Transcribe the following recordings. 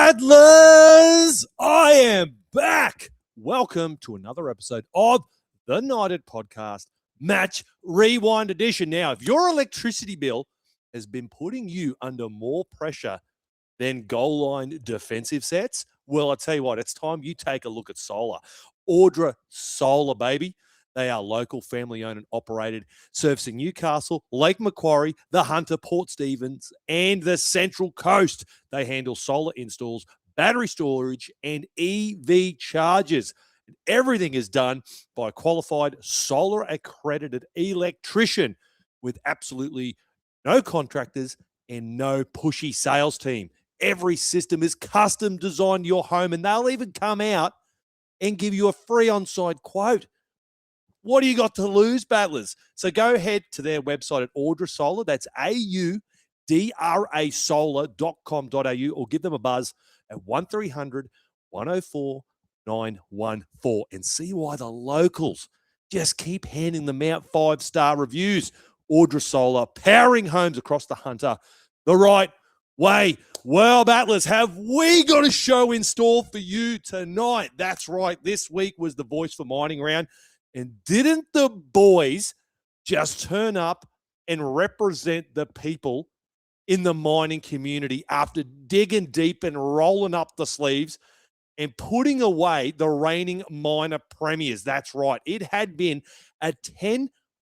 Battlers, I am back. Welcome to another episode of the Knighted Podcast Match Rewind Edition. Now, if your electricity bill has been putting you under more pressure than goal line defensive sets, well, I tell you what, it's time you take a look at Solar. Audra Solar, baby. They are local, family-owned and operated, servicing Newcastle, Lake Macquarie, the Hunter, Port Stephens, and the Central Coast. They handle solar installs, battery storage, and EV chargers. Everything is done by a qualified solar-accredited electrician with absolutely no contractors and no pushy sales team. Every system is custom designed to your home, and they'll even come out and give you a free on-site quote. What do you got to lose, Battlers? So go ahead to their website at Audra Solar. That's audrasolar.com.au, or give them a buzz at 1300 104 914 and see why the locals just keep handing them out 5-star reviews. Audra Solar, powering homes across the Hunter the right way. Well, Battlers, have we got a show in store for you tonight? That's right. This week was the Voice for Mining round. And didn't the boys just turn up and represent the people in the mining community after digging deep and rolling up the sleeves and putting away the reigning minor premiers? That's right. It had been a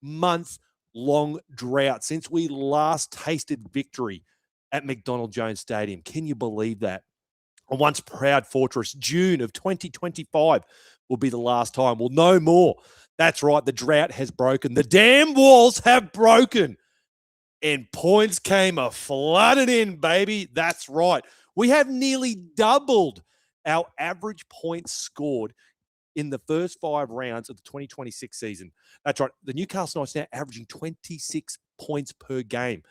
10-month-long drought since we last tasted victory at McDonald Jones Stadium. Can you believe that? A once proud fortress, June of 2025 will be the last time. Well, no more. That's right. The drought has broken. The damn walls have broken. And points came flooded in, baby. That's right. We have nearly doubled our average points scored in the first 5 rounds of the 2026 season. That's right. The Newcastle Knights now averaging 26 points per game,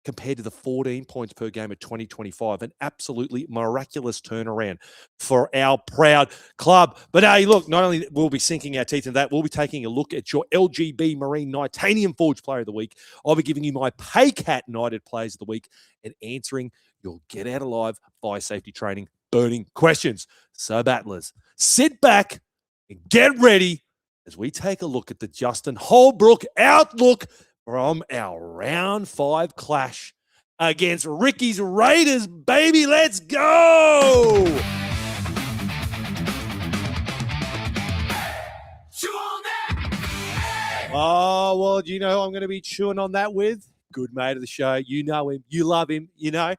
compared to the 14 points per game of 2025. An absolutely miraculous turnaround for our proud club. But hey, look, not only will we be sinking our teeth in that, we'll be taking a look at your LGB Marine Titanium Forge Player of the Week. I'll be giving you my Paycat Knighted Players of the Week and answering your Get Out Alive Fire Safety Training burning questions. So, Battlers, sit back and get ready as we take a look at the Justin Holbrook outlook from our round 5 clash against Ricky's Raiders, baby. Let's go! Chew on that! Oh, well, do you know who I'm going to be chewing on that with? Good mate of the show. You know him. You love him. You know.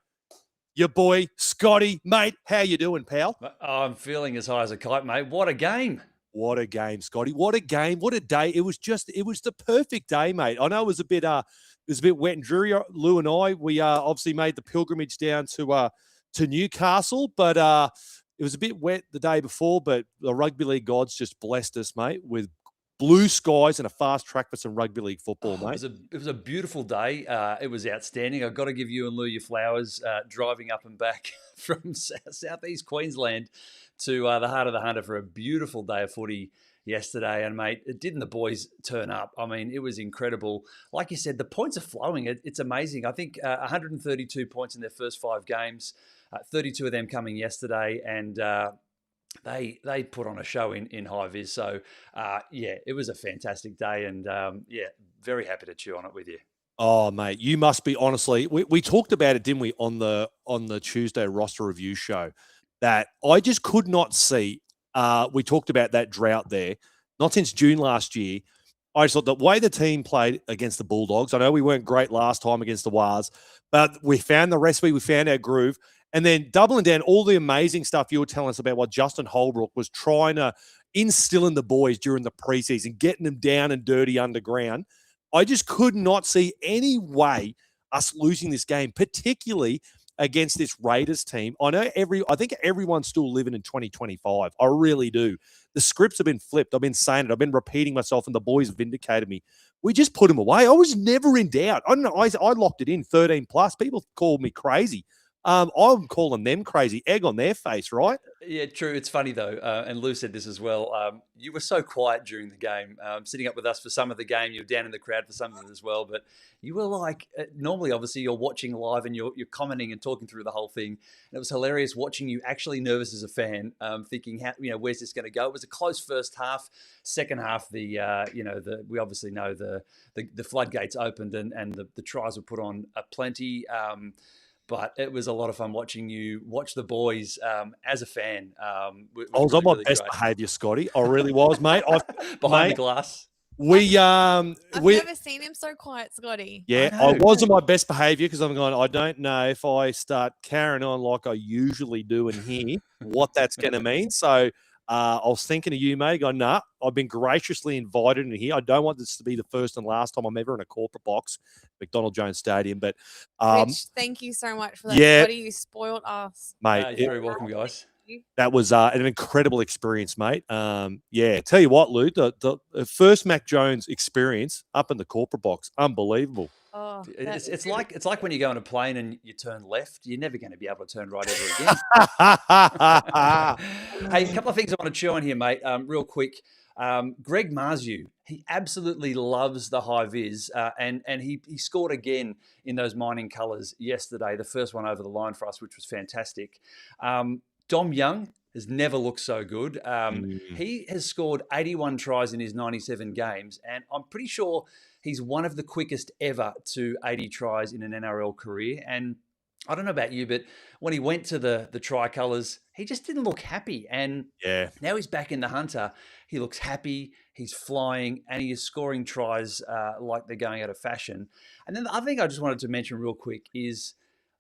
Your boy, Scotty. Mate, how you doing, pal? I'm feeling as high as a kite, mate. What a game. What a game, Scotty. What a game. What a day. It was the perfect day, mate. I know it was a bit wet and dreary. Lou and I, we obviously made the pilgrimage down to Newcastle, but it was a bit wet the day before, but the rugby league gods just blessed us, mate, with blue skies and a fast track for some rugby league football, mate. It was a beautiful day. It was outstanding. I've got to give you and Lou your flowers driving up and back from southeast Queensland to the heart of the Hunter for a beautiful day of footy yesterday. And, mate, didn't the boys turn up? I mean, it was incredible. Like you said, the points are flowing. It's amazing. I think 132 points in their first 5 games, 32 of them coming yesterday, and they put on a show in high vis. So, it was a fantastic day, and, very happy to chew on it with you. Oh, mate, you must be, honestly, we talked about it, didn't we, on the Tuesday roster review show, that I just could not see. We talked about that drought there, not since June last year. I just thought the way the team played against the Bulldogs, I know we weren't great last time against the Wars, but we found the recipe, we found our groove, and then doubling down all the amazing stuff you were telling us about what Justin Holbrook was trying to instill in the boys during the preseason, getting them down and dirty underground. I just could not see any way us losing this game, particularly against this Raiders team. I think everyone's still living in 2025. I really do. The scripts have been flipped. I've been saying it. I've been repeating myself, and the boys vindicated me. We just put them away. I was never in doubt. I don't know. I locked it in 13 plus. People called me crazy I'm calling them crazy. Egg on their face, right? Yeah, true. It's funny though, and Lou said this as well. You were so quiet during the game, sitting up with us for some of the game. You were down in the crowd for some of it as well. But you were like, normally, obviously, you're watching live and you're commenting and talking through the whole thing. And it was hilarious watching you actually nervous as a fan, thinking, how, where's this going to go? It was a close first half. Second half, we obviously know the floodgates opened and the tries were put on plenty. But it was a lot of fun watching you watch the boys as a fan. I was on my best behaviour, Scotty. I really was, mate. Behind the glass. I've never seen him so quiet, Scotty. Yeah, I was on my best behaviour because I'm going, I don't know if I start carrying on like I usually do in here, what that's going to mean. So I was thinking of you, mate. Going, nah, I've been graciously invited in here. I don't want this to be the first and last time I'm ever in a corporate box, McDonald Jones Stadium. But Rich, thank you so much for that. Yeah, Scotty, you spoiled us. Mate. You're very welcome, guys. That was an incredible experience, mate. Yeah, tell you what, Lou, the first Mac Jones experience up in the corporate box, unbelievable. Oh, it's like when you go on a plane and you turn left, you're never going to be able to turn right ever again. Hey, a couple of things I want to chew on here, mate. Real quick. Greg Marzu, he absolutely loves the high vis, and he scored again in those mining colours yesterday. The first one over the line for us, which was fantastic. Dom Young has never looked so good. He has scored 81 tries in his 97 games, and I'm pretty sure he's one of the quickest ever to 80 tries in an NRL career. And I don't know about you, but when he went to the tricolours, he just didn't look happy. And now he's back in the Hunter. He looks happy, he's flying, and he is scoring tries like they're going out of fashion. And then the other thing I just wanted to mention real quick is,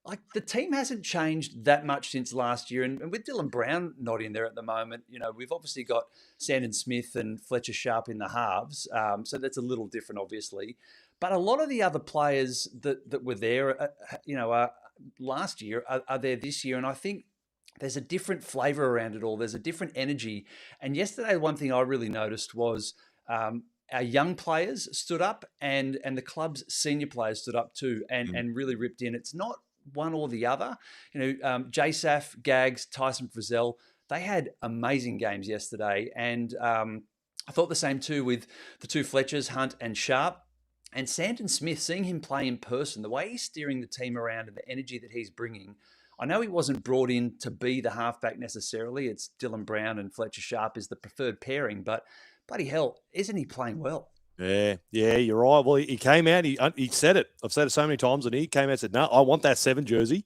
like, the team hasn't changed that much since last year. And with Dylan Brown not in there at the moment, we've obviously got Sandon Smith and Fletcher Sharp in the halves. So that's a little different, obviously. But a lot of the other players that were there, last year are there this year. And I think there's a different flavour around it all. There's a different energy. And yesterday, one thing I really noticed was our young players stood up and the club's senior players stood up too and really ripped in. It's not one or the other. JSAF, Gags, Tyson Frizzell, they had amazing games yesterday. And I thought the same too with the two Fletchers, Hunt and Sharp. And Sandon Smith, seeing him play in person, the way he's steering the team around and the energy that he's bringing, I know he wasn't brought in to be the halfback necessarily. It's Dylan Brown and Fletcher Sharp is the preferred pairing, but bloody hell, isn't he playing well? Yeah, you're right. Well, he came out, he said it. I've said it so many times, and he came out and said, no, I want that 7 jersey.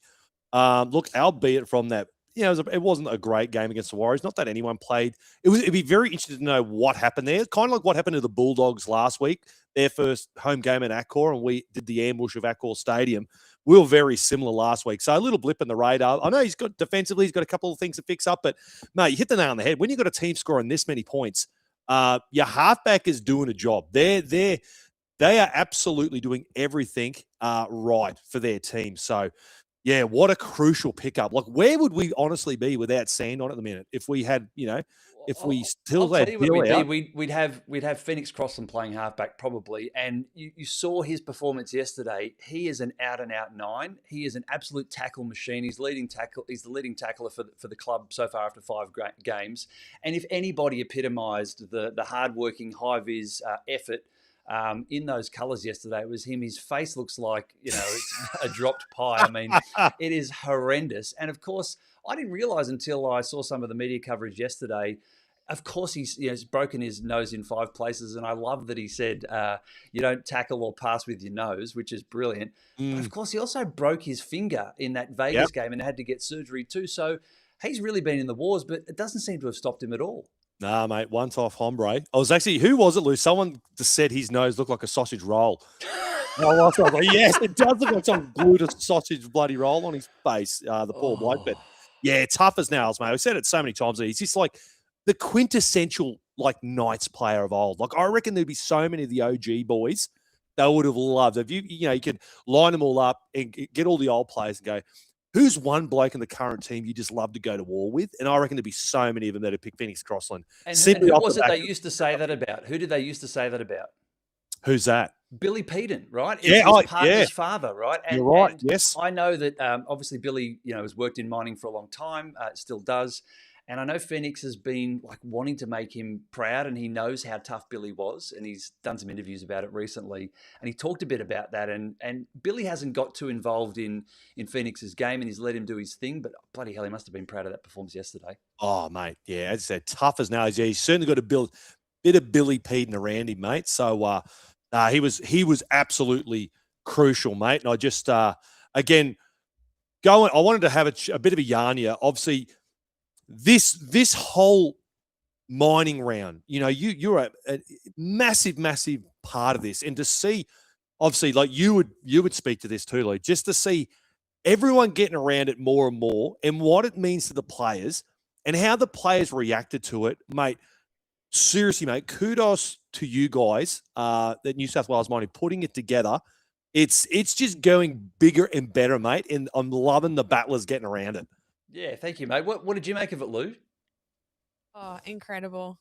Look, albeit from that, it wasn't a great game against the Warriors. Not that anyone played. It'd be very interesting to know what happened there. Kind of like what happened to the Bulldogs last week, their first home game in Accor, and we did the ambush of Accor Stadium. We were very similar last week. So a little blip in the radar. I know defensively, he's got a couple of things to fix up, but mate, you hit the nail on the head. When you've got a team scoring this many points, your halfback is doing a job. They are absolutely doing everything right for their team. So, yeah, what a crucial pickup. Like, where would we honestly be without Sand on at the minute if we had, if we still had we'd have Phoenix Crossland playing halfback probably, and you saw his performance yesterday. He is an out-and-out 9. He is an absolute tackle machine. He's the leading tackler for the club so far after 5 games. And if anybody epitomised the hard-working, high-vis effort in those colours yesterday, it was him. His face looks like, it's a dropped pie. I mean, it is horrendous. And of course, I didn't realise until I saw some of the media coverage yesterday. Of course, he's broken his nose in 5 places, and I love that he said you don't tackle or pass with your nose, which is brilliant. But of course, he also broke his finger in that Vegas game and had to get surgery too. So he's really been in the wars, but it doesn't seem to have stopped him at all. Nah, mate, once-off hombre. Who was it, Lou? Someone just said his nose looked like a sausage roll. I was like, yes, it does look like someone glued a sausage bloody roll on his face, the poor bloke. But yeah, tough as nails, mate. I've said it so many times. He's just like the quintessential, Knights player of old. Like, I reckon there'd be so many of the OG boys they would have loved. If you could line them all up and get all the old players and go, who's one bloke in the current team you just love to go to war with? And I reckon there'd be so many of them that would pick Phoenix Crossland. And who was it they used to say that about? Who did they used to say that about? Who's that? Billy Peden, right? It's Yeah, his partner's father, right? You're right. And Yes. I know that obviously Billy, has worked in mining for a long time, still does. And I know Phoenix has been like wanting to make him proud, and he knows how tough Billy was, and he's done some interviews about it recently, and he talked a bit about that. And Billy hasn't got too involved in Phoenix's game, and he's let him do his thing. But bloody hell, he must have been proud of that performance yesterday. Oh, mate, yeah, as I said, tough as nails. Yeah, he's certainly got a bit of Billy Peden around him, mate. So he was absolutely crucial, mate. And I just again I wanted to have a bit of a yarn here. Obviously, this whole mining round, you're a massive part of this, and to see, obviously, like you would speak to this too, like just to see everyone getting around it more and more, and what it means to the players, and how the players reacted to it, mate. Seriously, mate, kudos to you guys that New South Wales Mining putting it together. It's just going bigger and better, mate, and I'm loving the battlers getting around it. Yeah, thank you, mate. What did you make of it, Lou? Oh, incredible.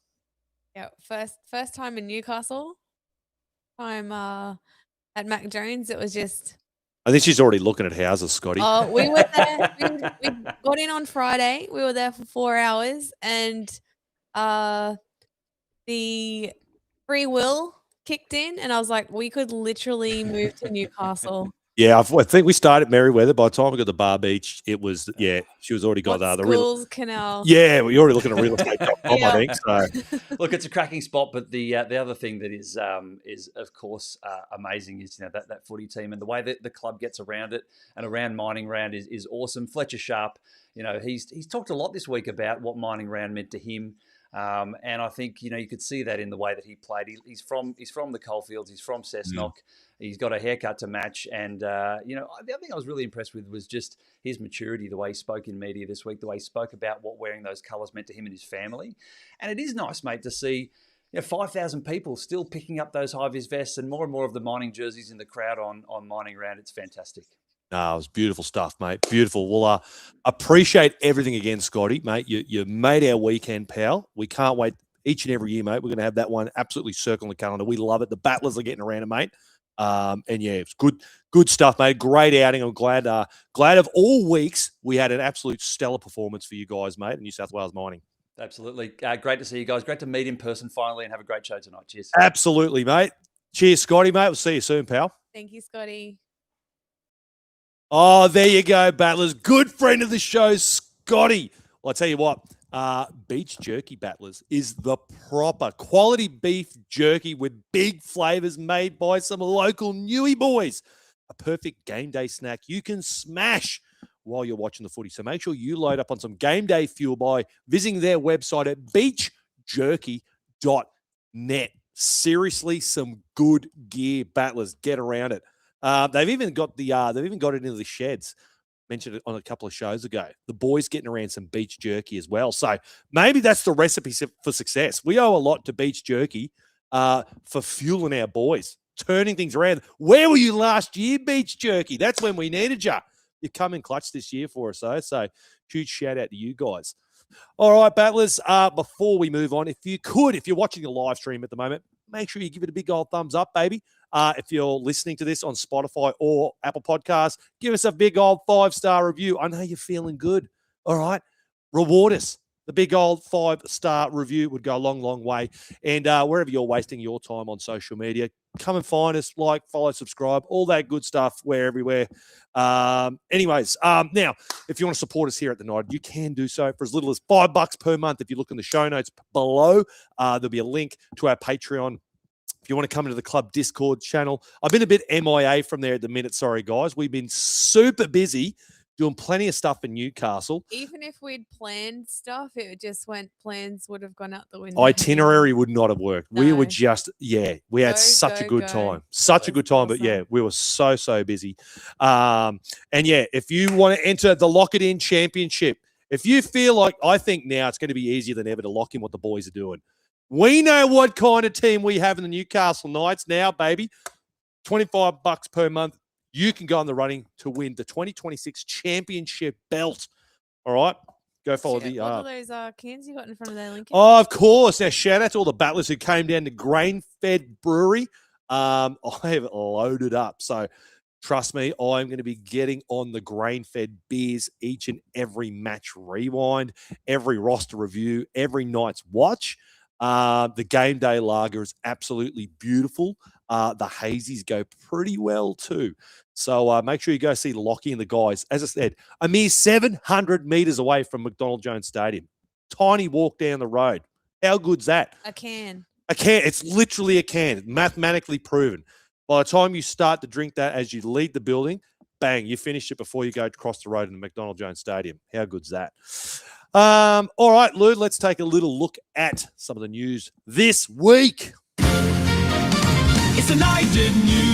Yeah, first time in Newcastle. Time at Mac Jones. It was just... I think she's already looking at houses, Scotty. Oh, we were there. we got in on Friday. We were there for 4 hours, and the free will kicked in, and I was like, we could literally move to Newcastle. Yeah, I think we started at Merriweather. By the time we got to Bar Beach, it was, she was already got the real canal. Yeah, we're already looking at real estate.com, I think. So look, it's a cracking spot, but the other thing that is of course amazing is that footy team, and the way that the club gets around it and around mining round is awesome. Fletcher Sharp, he's talked a lot this week about what mining round meant to him. And I think you could see that in the way that he played. He's from the coalfields. He's from Cessnock. He's got a haircut to match. And the other thing I was really impressed with was just his maturity, the way he spoke in media this week, the way he spoke about what wearing those colours meant to him and his family. And it is nice, mate, to see 5,000 people still picking up those high-vis vests and more of the mining jerseys in the crowd on mining round. It's fantastic. No, it was beautiful stuff, mate. Beautiful. Well, appreciate everything again, Scotty, mate. You made our weekend, pal. We can't wait each and every year, mate. We're going to have that one absolutely circling the calendar. We love it. The battlers are getting around it, mate. And yeah, it's good stuff, mate. Great outing. I'm glad of all weeks we had an absolute stellar performance for you guys, mate, at New South Wales Mining. Absolutely. Great to see you guys. Great to meet in person finally and have a great show tonight. Cheers. Absolutely, mate. Cheers, Scotty, mate. We'll see you soon, pal. Thank you, Scotty. Oh, there you go, battlers. Good friend of the show, Scotty. Well, I tell you what, beach jerky, battlers, is the proper quality beef jerky with big flavors made by some local Newy boys. A perfect game day snack you can smash while you're watching the footy. So make sure you load up on some game day fuel by visiting their website at beachjerky.net. Seriously, some good gear, battlers. Get around it. They've even got it into the sheds. Mentioned it on a couple of shows ago. The boys getting around some beach jerky as well. So maybe that's the recipe for success. We owe a lot to beach jerky for fueling our boys, turning things around. Where were you last year, beach jerky? That's when we needed you. You've come in clutch this year for us, though. So huge shout out to you guys. All right, battlers. Before we move on, if you're watching the live stream at the moment, make sure you give it a big old thumbs up, baby. If you're listening to this on Spotify or Apple Podcasts, give us a big old 5-star review. I know you're feeling good. All right. Reward us. The big old 5-star review would go a long, long way. And wherever you're wasting your time on social media, come and find us, like, follow, subscribe, all that good stuff. We're everywhere. Anyways, now, if you want to support us here at the Night, you can do so for as little as $5 per month. If you look in the show notes below, there'll be a link to our Patreon. If you want to come into the club Discord channel, I've been a bit MIA from there at the minute. Sorry, guys. We've been super busy doing plenty of stuff in Newcastle. Even if we'd planned stuff, plans would have gone out the window. Itinerary would not have worked. No. We were just, we had such a good time. Such a good time. Awesome. But yeah, we were so busy. And yeah, if you want to enter the Lock It In Championship, if you feel like, I think now it's going to be easier than ever to lock in what the boys are doing. We know what kind of team we have in the Newcastle Knights now, baby. $25 per month. You can go in the running to win the 2026 championship belt. All right? Go follow What are those cans you got in front of there, Lincoln? Oh, of course. Now, shout out to all the battlers who came down to Grain-Fed Brewery I have loaded up. So trust me, I'm going to be getting on the grain-fed beers each and every match rewind, every roster review, every night's watch. The game day lager is absolutely beautiful. The hazies go pretty well too. So make sure you go see Lockie and the guys. As I said, a mere 700 meters away from McDonald Jones Stadium. Tiny walk down the road. How good's that? A can. A can. It's literally a can. Mathematically proven. By the time you start to drink that as you leave the building, bang, you finish it before you go across the road in the McDonald Jones Stadium. How good's that? All right, Lou, let's take a little look at some of the news this week. It's the night in news.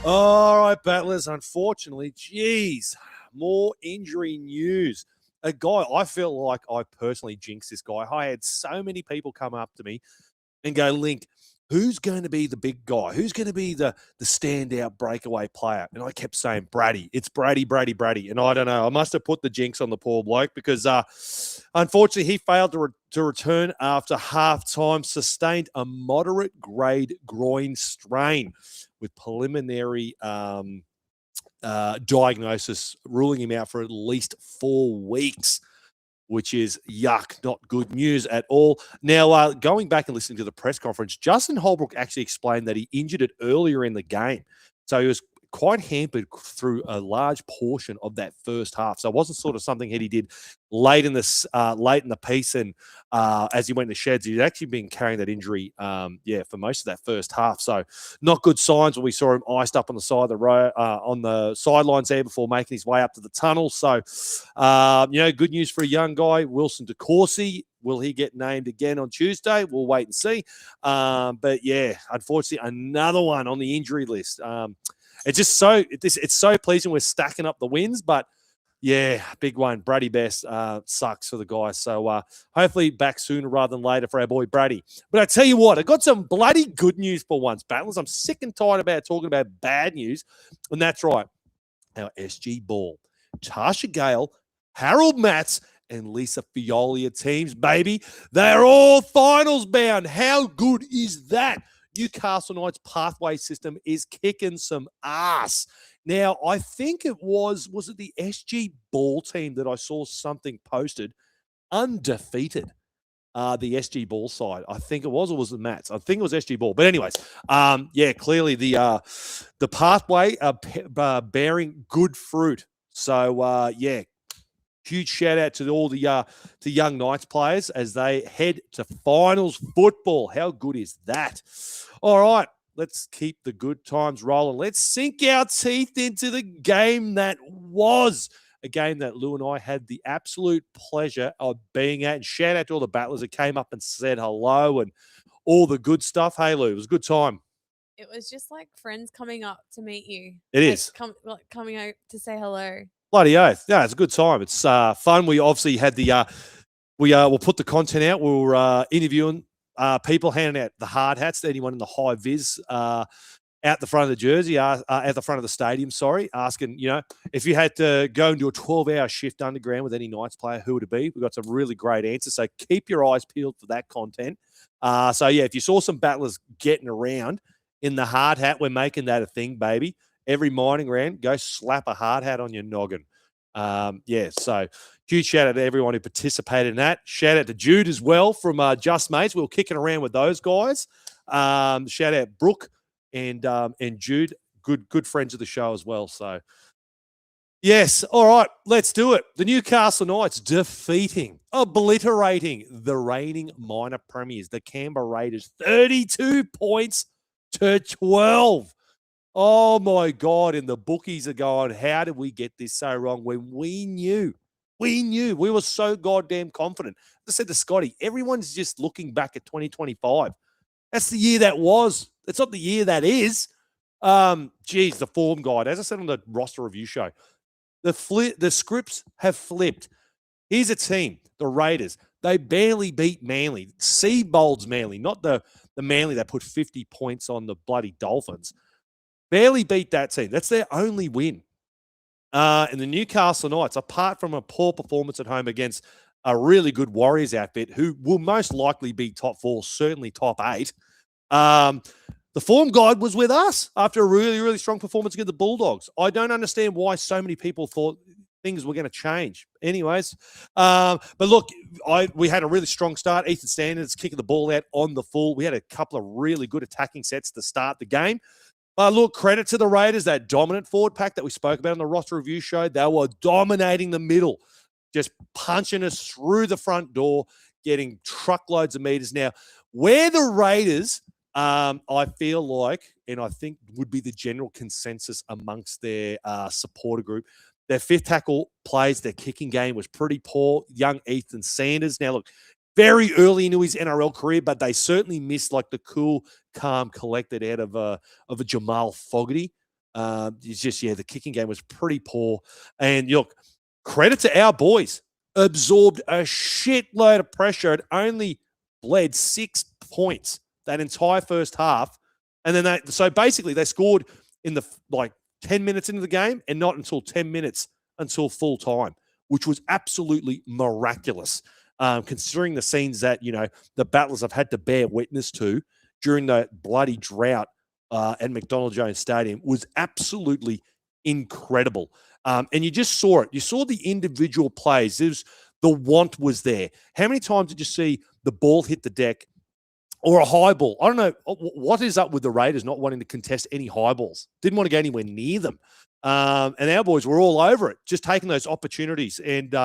All right, battlers. Unfortunately, geez, more injury news. A guy, I feel like I personally jinxed this guy. I had so many people come up to me and go, Link, who's going to be the big guy? Who's going to be the standout breakaway player? And I kept saying, Brady. It's Brady. And I don't know. I must have put the jinx on the poor bloke because unfortunately he failed to return after halftime, sustained a moderate grade groin strain with preliminary diagnosis ruling him out for at least 4 weeks, which is yuck, not good news at all. Now, going back and listening to the press conference, Justin Holbrook actually explained that he injured it earlier in the game. So he was quite hampered through a large portion of that first half. So it wasn't sort of something that he did late in the piece and as he went in the sheds. He'd actually been carrying that injury, for most of that first half. So not good signs when we saw him iced up on the side of the road, on the sidelines there before making his way up to the tunnel. So, good news for a young guy, Wilson DeCourcy. Will he get named again on Tuesday? We'll wait and see. But yeah, unfortunately, another one on the injury list. It's so pleasing we're stacking up the wins, but yeah, big one. Brady Best sucks for the guys. So hopefully back sooner rather than later for our boy Brady. But I tell you what, I got some bloody good news for once, battlers. I'm sick and tired about talking about bad news. And that's right. Our SG Ball, Tasha Gale, Harold Matz, and Lisa Fiolia teams, baby. They're all finals bound. How good is that? Newcastle Knights pathway system is kicking some ass. Now, I think it was it the SG Ball team that I saw something posted, undefeated, the SG Ball side. I think it was, or was it Mats? I think it was SG Ball. But anyways, clearly the pathway bearing good fruit. So, huge shout out to all the young Knights players as they head to finals football. How good is that? All right, let's keep the good times rolling. Let's sink our teeth into the game that was a game that Lou and I had the absolute pleasure of being at. And shout out to all the battlers that came up and said hello and all the good stuff. Hey, Lou, it was a good time. It was just like friends coming up to meet you. It is. Coming out to say hello. Bloody oath. Yeah, it's a good time. It's fun. We obviously had we'll put the content out. We were interviewing people, handing out the hard hats to anyone in the high vis out the front of the jersey, at the front of the stadium, asking, if you had to go and do a 12-hour shift underground with any Knights player, who would it be? We got some really great answers. So keep your eyes peeled for that content. If you saw some battlers getting around in the hard hat, we're making that a thing, baby. Every mining round, go slap a hard hat on your noggin. So huge shout out to everyone who participated in that. Shout out to Jude as well from Just Mates. We were kicking around with those guys. Shout out Brooke and Jude, good friends of the show as well. So, yes, all right, let's do it. The Newcastle Knights obliterating the reigning minor premiers, the Canberra Raiders, 32 points to 12. Oh, my God. And the bookies are going, how did we get this so wrong when we knew? We were so goddamn confident. I said to Scotty, everyone's just looking back at 2025. That's the year that was. It's not the year that is. The form guide. As I said on the roster review show, the scripts have flipped. Here's a team, the Raiders. They barely beat Manly. Seabolds Manly, not the Manly that put 50 points on the bloody Dolphins. Barely beat that team. That's their only win. And the Newcastle Knights, apart from a poor performance at home against a really good Warriors outfit who will most likely be top 4, certainly top 8. The form guide was with us after a really, really strong performance against the Bulldogs. I don't understand why so many people thought things were going to change. Anyways, but look, we had a really strong start. Ethan Sanders kicking the ball out on the full. We had a couple of really good attacking sets to start the game. But look, credit to the Raiders, that dominant forward pack that we spoke about on the roster review show. They were dominating the middle, just punching us through the front door, getting truckloads of meters. Now, where the Raiders, I feel like, and I think would be the general consensus amongst their supporter group, their fifth tackle plays, their kicking game was pretty poor. Young Ethan Sanders. Now, look, very early into his NRL career, but they certainly missed like the cool, calm, collected out of a Jamal Fogarty. It's just, the kicking game was pretty poor. And look, credit to our boys. Absorbed a shitload of pressure. It only bled 6 points that entire first half. And then so basically they scored in the 10 minutes into the game and not until 10 minutes until full time, which was absolutely miraculous. Considering the scenes that, the Battlers have had to bear witness to during the bloody drought at McDonald Jones Stadium was absolutely incredible. And you just saw it. You saw the individual plays. The want was there. How many times did you see the ball hit the deck or a high ball? I don't know. What is up with the Raiders not wanting to contest any high balls? Didn't want to go anywhere near them. And our boys were all over it, just taking those opportunities. And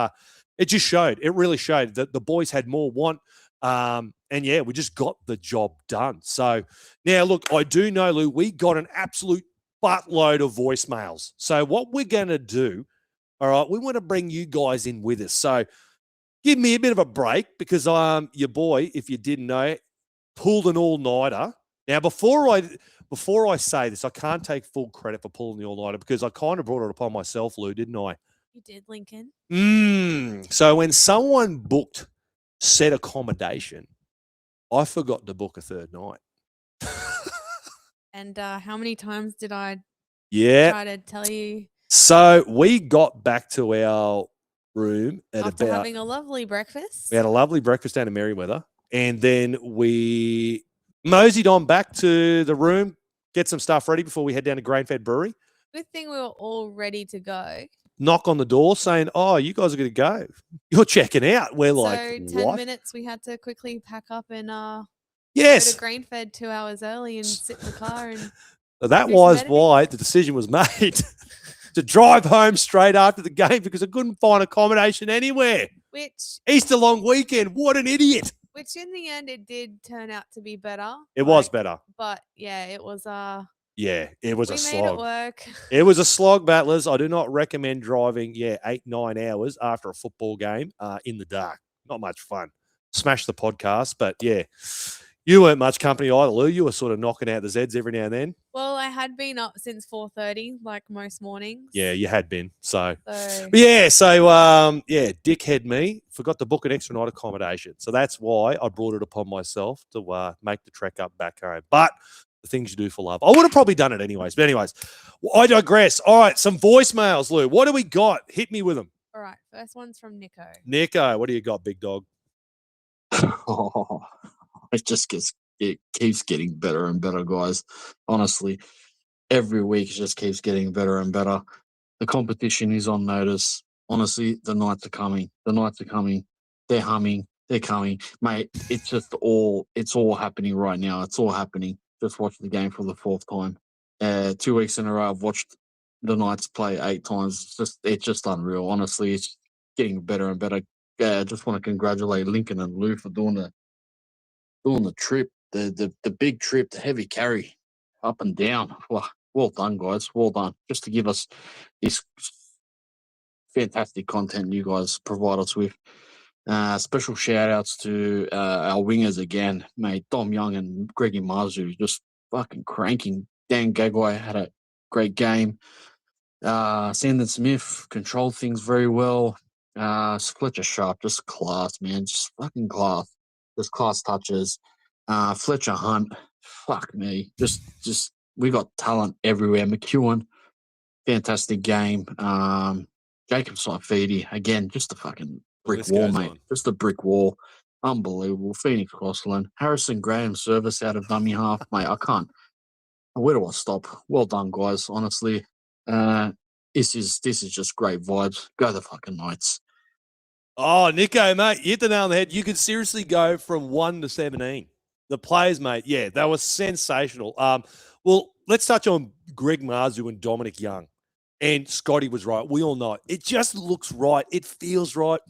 it just showed. It really showed that the boys had more want. And we just got the job done. So now, look, I do know, Lou, we got an absolute buttload of voicemails. So what we're going to do, all right, we want to bring you guys in with us. So give me a bit of a break because your boy, if you didn't know, pulled an all-nighter. Now, before I say this, I can't take full credit for pulling the all-nighter because I kind of brought it upon myself, Lou, didn't I? You did, Lincoln. So when someone booked said accommodation, I forgot to book a third night. And how many times did I Yeah. try to tell you? So we got back to our room at After about... having a lovely breakfast. We had a lovely breakfast down in Merriweather. And then we moseyed on back to the room, get some stuff ready before we head down to Grain-Fed Brewery. Good thing we were all ready to go. Knock on the door saying, "Oh, you guys are going to go. You're checking out." We're like, so 10 what? minutes we had to quickly pack up and Yes. go to Grain-Fed 2 hours early and sit in the car. And That was why the decision was made to drive home straight after the game because I couldn't find accommodation anywhere. Which Easter long weekend. What an idiot. Which in the end, it did turn out to be better. It was better. But yeah, it was it was a we slog. made it work. It was a slog, battlers. I do not recommend driving 8-9 hours after a football game in the dark. Not much fun. Smash the podcast, but you weren't much company either, Lou. You were sort of knocking out the Zeds every now and then. Well, I had been up since 4:30, like most mornings. Yeah, you had been. So So dickhead me forgot to book an extra night accommodation. So that's why I brought it upon myself to make the trek up back home. But the things you do for love. I would have probably done it anyways. But anyways, I digress. All right, some voicemails, Lou. What do we got? Hit me with them. All right, first one's from Nico. Nico, what do you got, big dog? It keeps getting better and better, guys. Honestly, every week it just keeps getting better and better. The competition is on notice. Honestly, the Knights are coming. They're humming. They're coming. Mate, it's all happening right now. It's all happening. Just watched the game for the 4th time. 2 weeks in a row, I've watched the Knights play 8 times. It's just unreal. Honestly, it's getting better and better. I just want to congratulate Lincoln and Lou for doing the trip, the big trip, the heavy carry up and down. Well done, guys. Well done. Just to give us this fantastic content you guys provide us with. Special shout outs to our wingers again, mate. Dom Young and Greggy Marzu just fucking cranking. Dan Gagway had a great game. Sandon Smith controlled things very well. Fletcher Sharp, just class, man. Just fucking class. Just class touches. Fletcher Hunt, fuck me. Just we got talent everywhere. McEwen, fantastic game. Jacob Saifidi, again, just a fucking brick list wall, goes mate. on. Just a brick wall. Unbelievable. Phoenix Crossland. Harrison Graham service out of dummy half, mate. I can't. Where do I stop? Well done, guys. Honestly, this is just great vibes. Go the fucking Knights. Oh, Nico, mate, you hit the nail on the head. You could seriously go from 1 to 17. The players, mate, yeah, they were sensational. Well, let's touch on Greg Marzu and Dominic Young. And Scotty was right. We all know it. It just looks right. It feels right.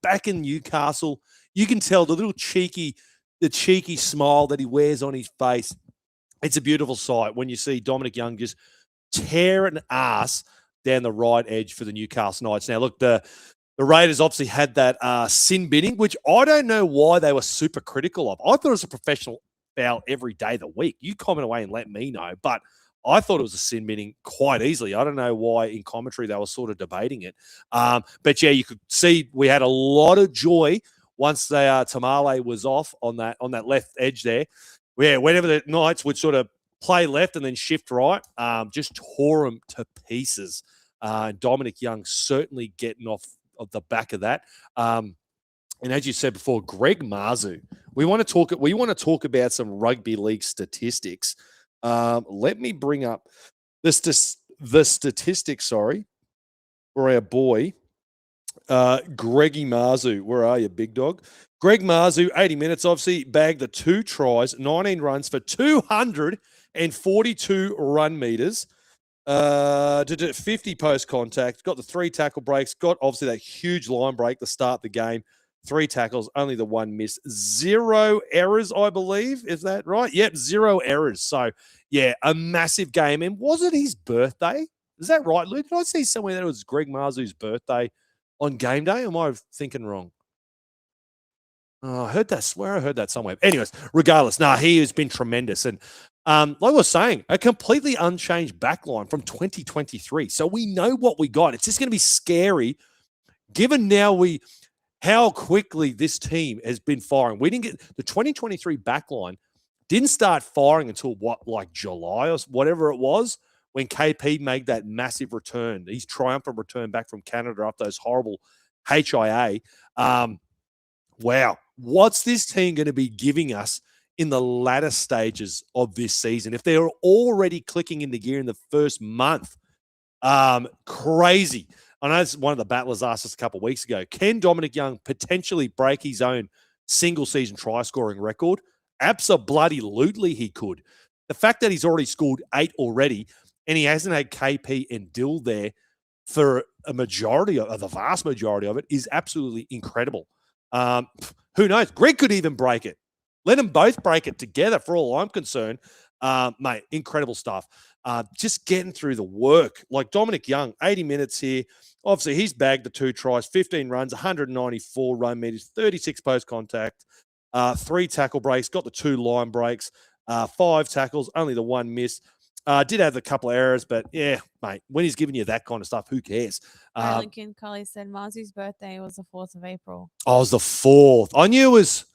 Back in Newcastle, you can tell the cheeky smile that he wears on his face. It's a beautiful sight when you see Dominic Young just tear an ass down the right edge for the Newcastle Knights. Now, look, the Raiders obviously had that sin binning, which I don't know why they were super critical of. I thought it was a professional foul every day of the week. You comment away and let me know. But I thought it was a sin binning quite easily. I don't know why in commentary they were sort of debating it. But, yeah, you could see we had a lot of joy once Tamale was off on that left edge there. Yeah, whenever the Knights would sort of play left and then shift right, just tore them to pieces. Dominic Young certainly getting off of the back of that. And as you said before, Greg Marzu. We want to talk about some rugby league statistics. Let me bring up the statistics. For our boy, Greggy Marzu. Where are you, big dog? Greg Marzu, 80 minutes. Obviously, bagged the 2 tries, 19 runs for 242 run meters. 50 post contact, got the 3 tackle breaks, got obviously that huge line break to start the game. 3 tackles, only the 1 miss. 0 errors, I believe. Is that right? Yep, 0 errors. So, yeah, a massive game. And was it his birthday? Is that right, Luke? Did I see somewhere that it was Greg Marzu's birthday on game day? Am I thinking wrong? Oh, I heard that. Swear I heard that somewhere. Anyways, regardless, he has been tremendous. And like I was saying, a completely unchanged backline from 2023. So we know what we got. It's just going to be scary given now how quickly this team has been firing. We didn't get the 2023 backline didn't start firing until like July or whatever it was when KP made that massive return, his triumphant return back from Canada after those horrible HIA. Wow. What's this team going to be giving us in the latter stages of this season? If they're already clicking into gear in the first month, crazy. I know one of the battlers asked us a couple of weeks ago, can Dominic Young potentially break his own single-season try-scoring record? Abso-bloody-lutely he could. The fact that he's already scored 8 already and he hasn't had KP and Dill there for the vast majority of it is absolutely incredible. Who knows? Greg could even break it. Let them both break it together for all I'm concerned. Mate, incredible stuff. Just getting through the work. Like Dominic Young, 80 minutes here. Obviously, he's bagged the 2 tries, 15 runs, 194 run meters, 36 post contact, 3 tackle breaks, got the 2 line breaks, 5 tackles, only the 1 miss. Did have a couple of errors, but yeah, mate, when he's giving you that kind of stuff, who cares? Lincoln Cully said Marzu's birthday was the 4th of April. Oh, it was the 4th. I knew it was.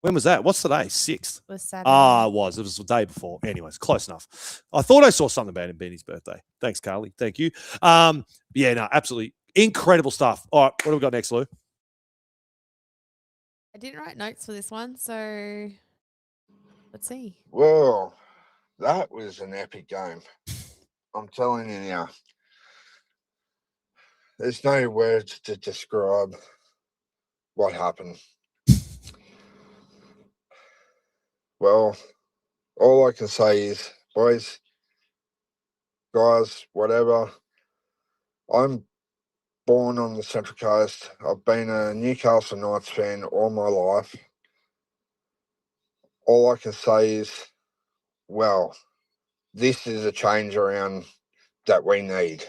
When was that? What's today? 6th. It was Saturday. It was the day before. Anyways, close enough. I thought I saw something about him being his birthday. Thanks, Carly. Thank you. Yeah, no, absolutely incredible stuff. All right, what do we got next, Lou? I didn't write notes for this one, so let's see. Well, that was an epic game. I'm telling you now. There's no words to describe what happened. Well, all I can say is, boys, guys, whatever, I'm born on the Central Coast. I've been a Newcastle Knights fan all my life. All I can say is, well, this is a change around that we need.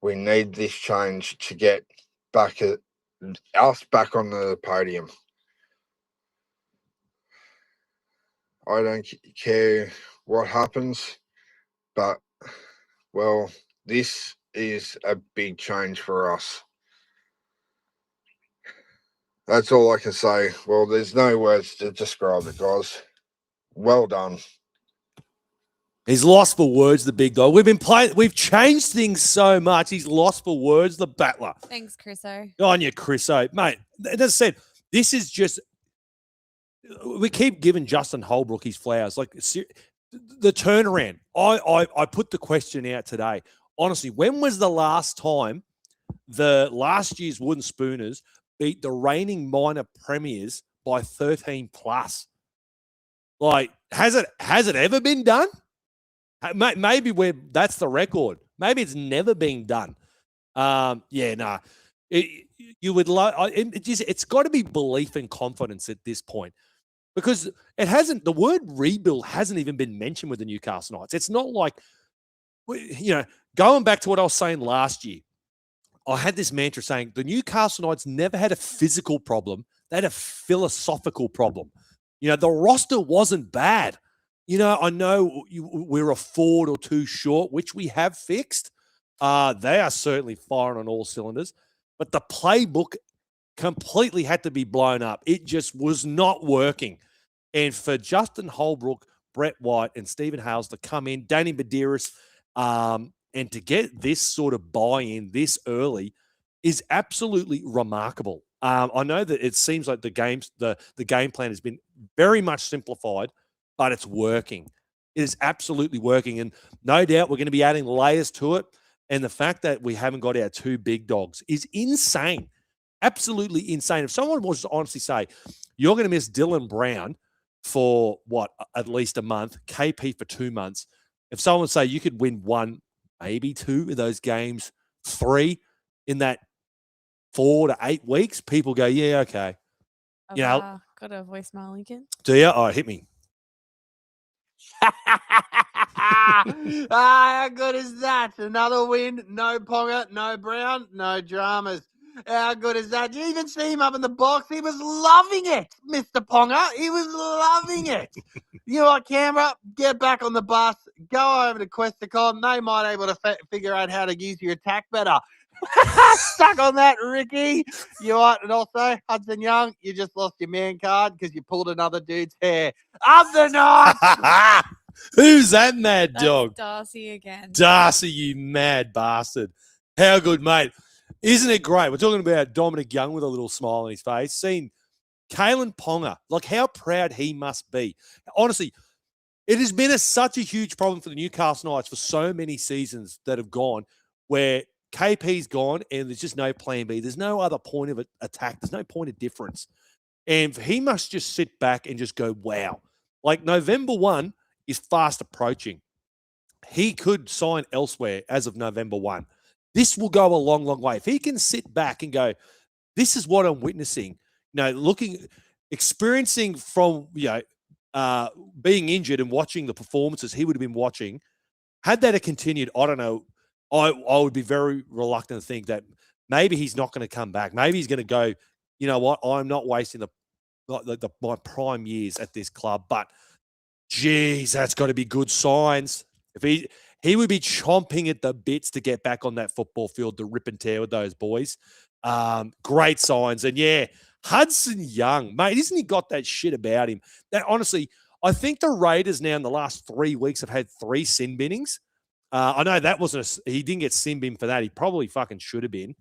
We need this change to get us back on the podium. I don't care what happens, but, well, this is a big change for us. That's all I can say. Well, there's no words to describe it, guys. Well done. He's lost for words, the big dog. We've changed things so much. He's lost for words, the battler. Thanks, Chriso. Go on you, Chriso. Mate, as I said, this is just, we keep giving Justin Holbrook his flowers. Like, the turnaround. I put the question out today. Honestly, when was the last time the last year's Wooden Spooners beat the reigning minor premiers by 13 plus? Like, has it ever been done? Maybe that's the record. Maybe it's never been done. You would love. It's got to be belief and confidence at this point, because it hasn't. The word rebuild hasn't even been mentioned with the Newcastle Knights. It's not like, going back to what I was saying last year. I had this mantra saying the Newcastle Knights never had a physical problem; they had a philosophical problem. The roster wasn't bad. I know we're a forward or two short, which we have fixed. They are certainly firing on all cylinders. But the playbook completely had to be blown up. It just was not working. And for Justin Holbrook, Brett White, and Stephen Hales to come in, Danny Medeiros, and to get this sort of buy-in this early is absolutely remarkable. I know that it seems like the game plan has been very much simplified, but it's working. It is absolutely working. And no doubt we're going to be adding layers to it. And the fact that we haven't got our two big dogs is insane. Absolutely insane. If someone was to honestly say, you're going to miss Dylan Brown for at least a month, KP for 2 months. If someone would say you could win 1, maybe 2 of those games, 3 in that 4 to 8 weeks, people go, yeah, okay. Got a voicemail, Lincoln. Do you? Oh, hit me. How good is that? Another win. No Ponga, no Brown, no dramas. How good is that? Did you even see him up in the box? He was loving it, Mr. Ponga. He was loving it. You know what, Canberra? Get back on the bus. Go over to Questacon. They might be able to figure out how to use your attack better. Stuck on that, Ricky. You know what? And also, Hudson Young, you just lost your man card because you pulled another dude's hair. Up the night. Who's that mad dog? Darcy again. Darcy, you mad bastard. How good, mate. Isn't it great? We're talking about Dominic Young with a little smile on his face. Seeing Kalen Ponga, like how proud he must be. Honestly, it has been such a huge problem for the Newcastle Knights for so many seasons that have gone where KP's gone and there's just no plan B. There's no other point of attack. There's no point of difference. And he must just sit back and just go, wow. Like November 1 is fast approaching. He could sign elsewhere as of November 1. This will go a long, long way. If he can sit back and go, this is what I'm witnessing, experiencing from, being injured and watching the performances he would have been watching, had that continued, I don't know, I would be very reluctant to think that maybe he's not going to come back. Maybe he's going to go, you know what, I'm not wasting my prime years at this club. But, geez, that's got to be good signs. If he would be chomping at the bits to get back on that football field to rip and tear with those boys. Great signs. And, yeah, Hudson Young, mate, isn't he got that shit about him? That honestly, I think the Raiders now in the last 3 weeks have had 3 sin binnings. I know that wasn't he didn't get sin bin for that. He probably fucking should have been.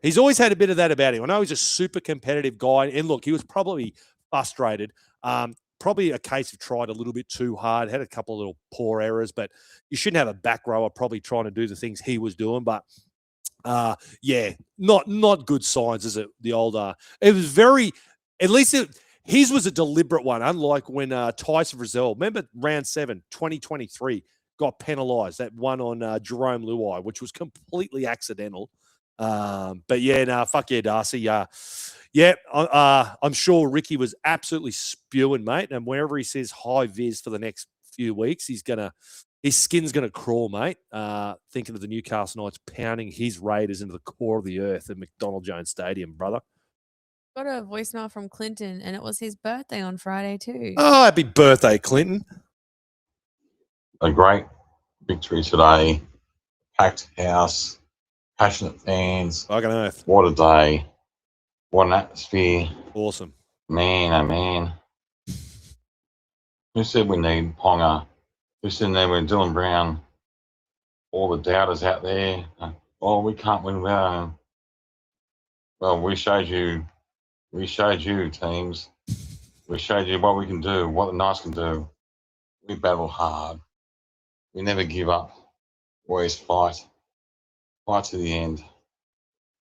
He's always had a bit of that about him. I know he's a super competitive guy. And look, he was probably frustrated. Probably a case of tried a little bit too hard, had a couple of little poor errors, but you shouldn't have a back rower probably trying to do the things he was doing. But not good signs, is it? The older. It was very, at least his was a deliberate one, unlike when Tyson Frizzell, remember round 7, 2023, got penalised, that one on Jerome Luai, which was completely accidental. But yeah, fuck yeah, Darcy. I'm sure Ricky was absolutely spewing, mate. And wherever he says high vis for the next few weeks, his skin's gonna crawl, mate. Thinking of the Newcastle Knights pounding his Raiders into the core of the earth at McDonald Jones Stadium, brother. Got a voicemail from Clinton, and it was his birthday on Friday too. Oh, happy birthday, Clinton. A great victory today. Packed house, passionate fans. Fucking earth. What a day. What an atmosphere. Awesome. Man, oh man. Who said we need Ponga we're sitting there with Dylan Brown, all the doubters out there. Oh, we can't win without him. Well, we showed you teams. We showed you what we can do, what the Knights can do. We battle hard. We never give up. Always fight. Fight to the end.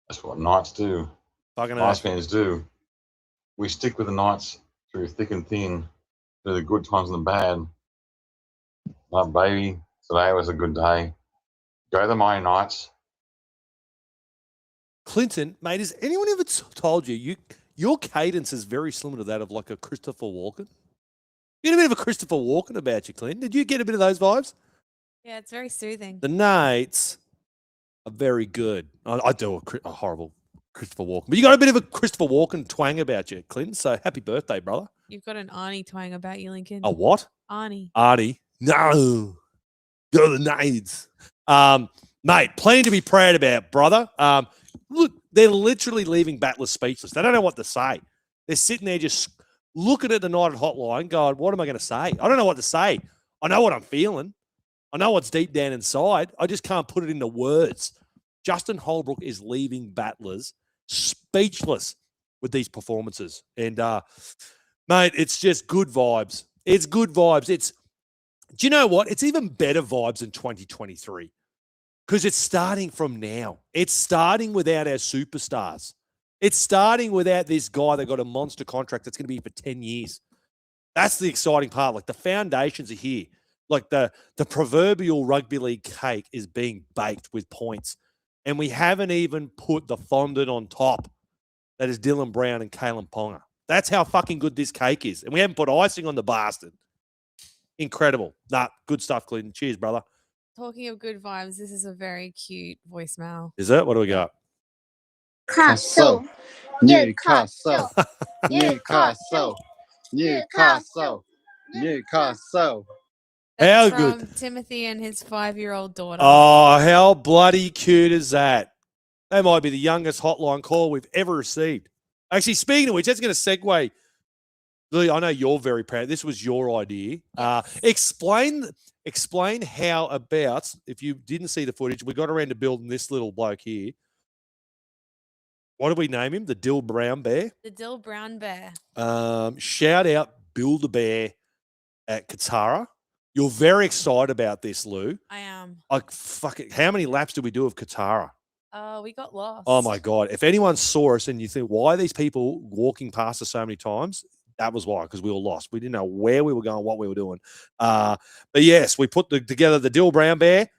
That's what Knights do. Fucking Knights oath. fans do. We stick with the Knights through thick and thin, through the good times and the bad. Like, baby, today was a good day. Go the Mighty Knights. Clinton, mate, has anyone ever told you your cadence is very similar to that of like a Christopher Walken? You get a bit of a Christopher Walken about you, Clinton. Did you get a bit of those vibes? Yeah, it's very soothing. The Knights are very good. I do a horrible Christopher Walken, but you got a bit of a Christopher Walken twang about you, Clinton. So happy birthday, brother. You've got an Arnie twang about you, Lincoln. A what? Arnie. Arnie. No. Go the Knights. Mate, plenty to be proud about, brother. Look, they're literally leaving battlers speechless. They don't know what to say. They're sitting there just looking at the United hotline going, what am I going to say? I don't know what to say. I know what I'm feeling. I know what's deep down inside. I just can't put it into words. Justin Holbrook is leaving battlers speechless with these performances. And, mate, it's just good vibes. It's good vibes. Do you know what? It's even better vibes in 2023 because it's starting from now. It's starting without our superstars. It's starting without this guy that got a monster contract that's going to be for 10 years. That's the exciting part. Like, the foundations are here. Like, the proverbial rugby league cake is being baked with points. And we haven't even put the fondant on top. That is Dylan Brown and Kalen Ponga. That's how fucking good this cake is. And we haven't put icing on the bastard. Incredible. Nah, good stuff, Clinton. Cheers, brother. Talking of good vibes, this is a very cute voicemail. Is it? What do we got? Newcastle, Newcastle, Newcastle, Newcastle, Newcastle. How That's good. from Timothy and his 5-year-old daughter. Oh, how bloody cute is that? That might be the youngest hotline call we've ever received. Actually, speaking of which, that's going to segue. Lily, I know you're very proud. This was your idea. Explain how about, if you didn't see the footage, we got around to building this little bloke here. What did we name him? The Dill Brown Bear? The Dill Brown Bear. Shout out Build a Bear at Katara. You're very excited about this, Lou. I am. Like, fuck it. How many laps did we do of Katara? We got lost. Oh, my God. If anyone saw us and you think, why are these people walking past us so many times? That was why, because we were lost. We didn't know where we were going, what we were doing. But, yes, we put together the Dill Brown Bear.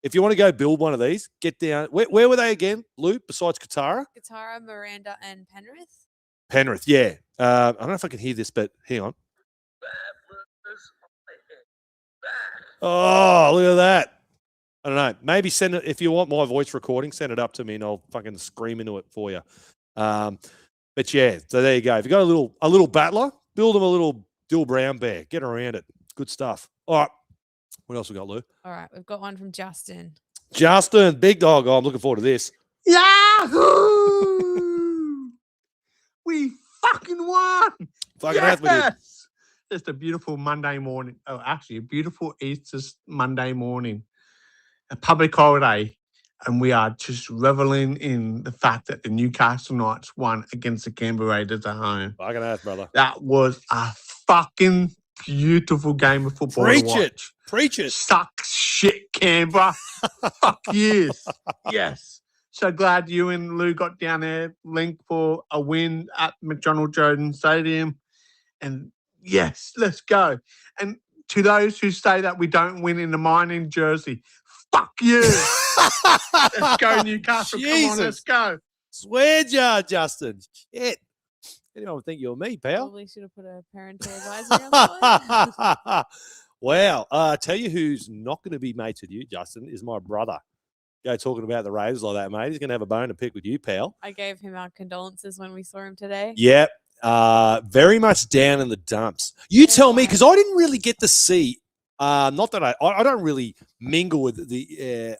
If you want to go build one of these, get down. Where were they again, Lou, besides Katara? Katara, Miranda, and Penrith. Penrith, yeah. I don't know if I can hear this, but hang on. Oh, look at that. I don't know. Maybe send it, if you want my voice recording, send it up to me and I'll fucking scream into it for you. But yeah, so there you go. If you got a little battler, build them a little Dill Brown Bear. Get around it. Good stuff. All right. What else we got, Lou? All right, we've got one from Justin. Justin, big dog. Oh, I'm looking forward to this. Yahoo! We fucking won! Fucking earth we did. Just a beautiful Monday morning. Oh, actually, a beautiful Easter Monday morning. A public holiday. And we are just reveling in the fact that the Newcastle Knights won against the Canberra Raiders at home. Fucking earth, brother. That was a fucking beautiful game of football. Preach it. Preach it. Suck shit, Canberra. Fuck yes. Yes. So glad you and Lou got down there, linked for a win at McDonald Jones Stadium. And yes, let's go. And to those who say that we don't win in the mining jersey, fuck you. Let's go, Newcastle. Jesus. Come on, let's go. Swear jar, Justin. Shit. Anyone would think you were me, pal. Probably should have put a parental advisory on that one. Wow. Tell you who's not going to be mates with you, Justin, is my brother. Go talking about the Raiders like that, mate. He's going to have a bone to pick with you, pal. I gave him our condolences when we saw him today. Yep. Very much down in the dumps. You tell me, because I didn't really get to see, not that I don't really mingle with the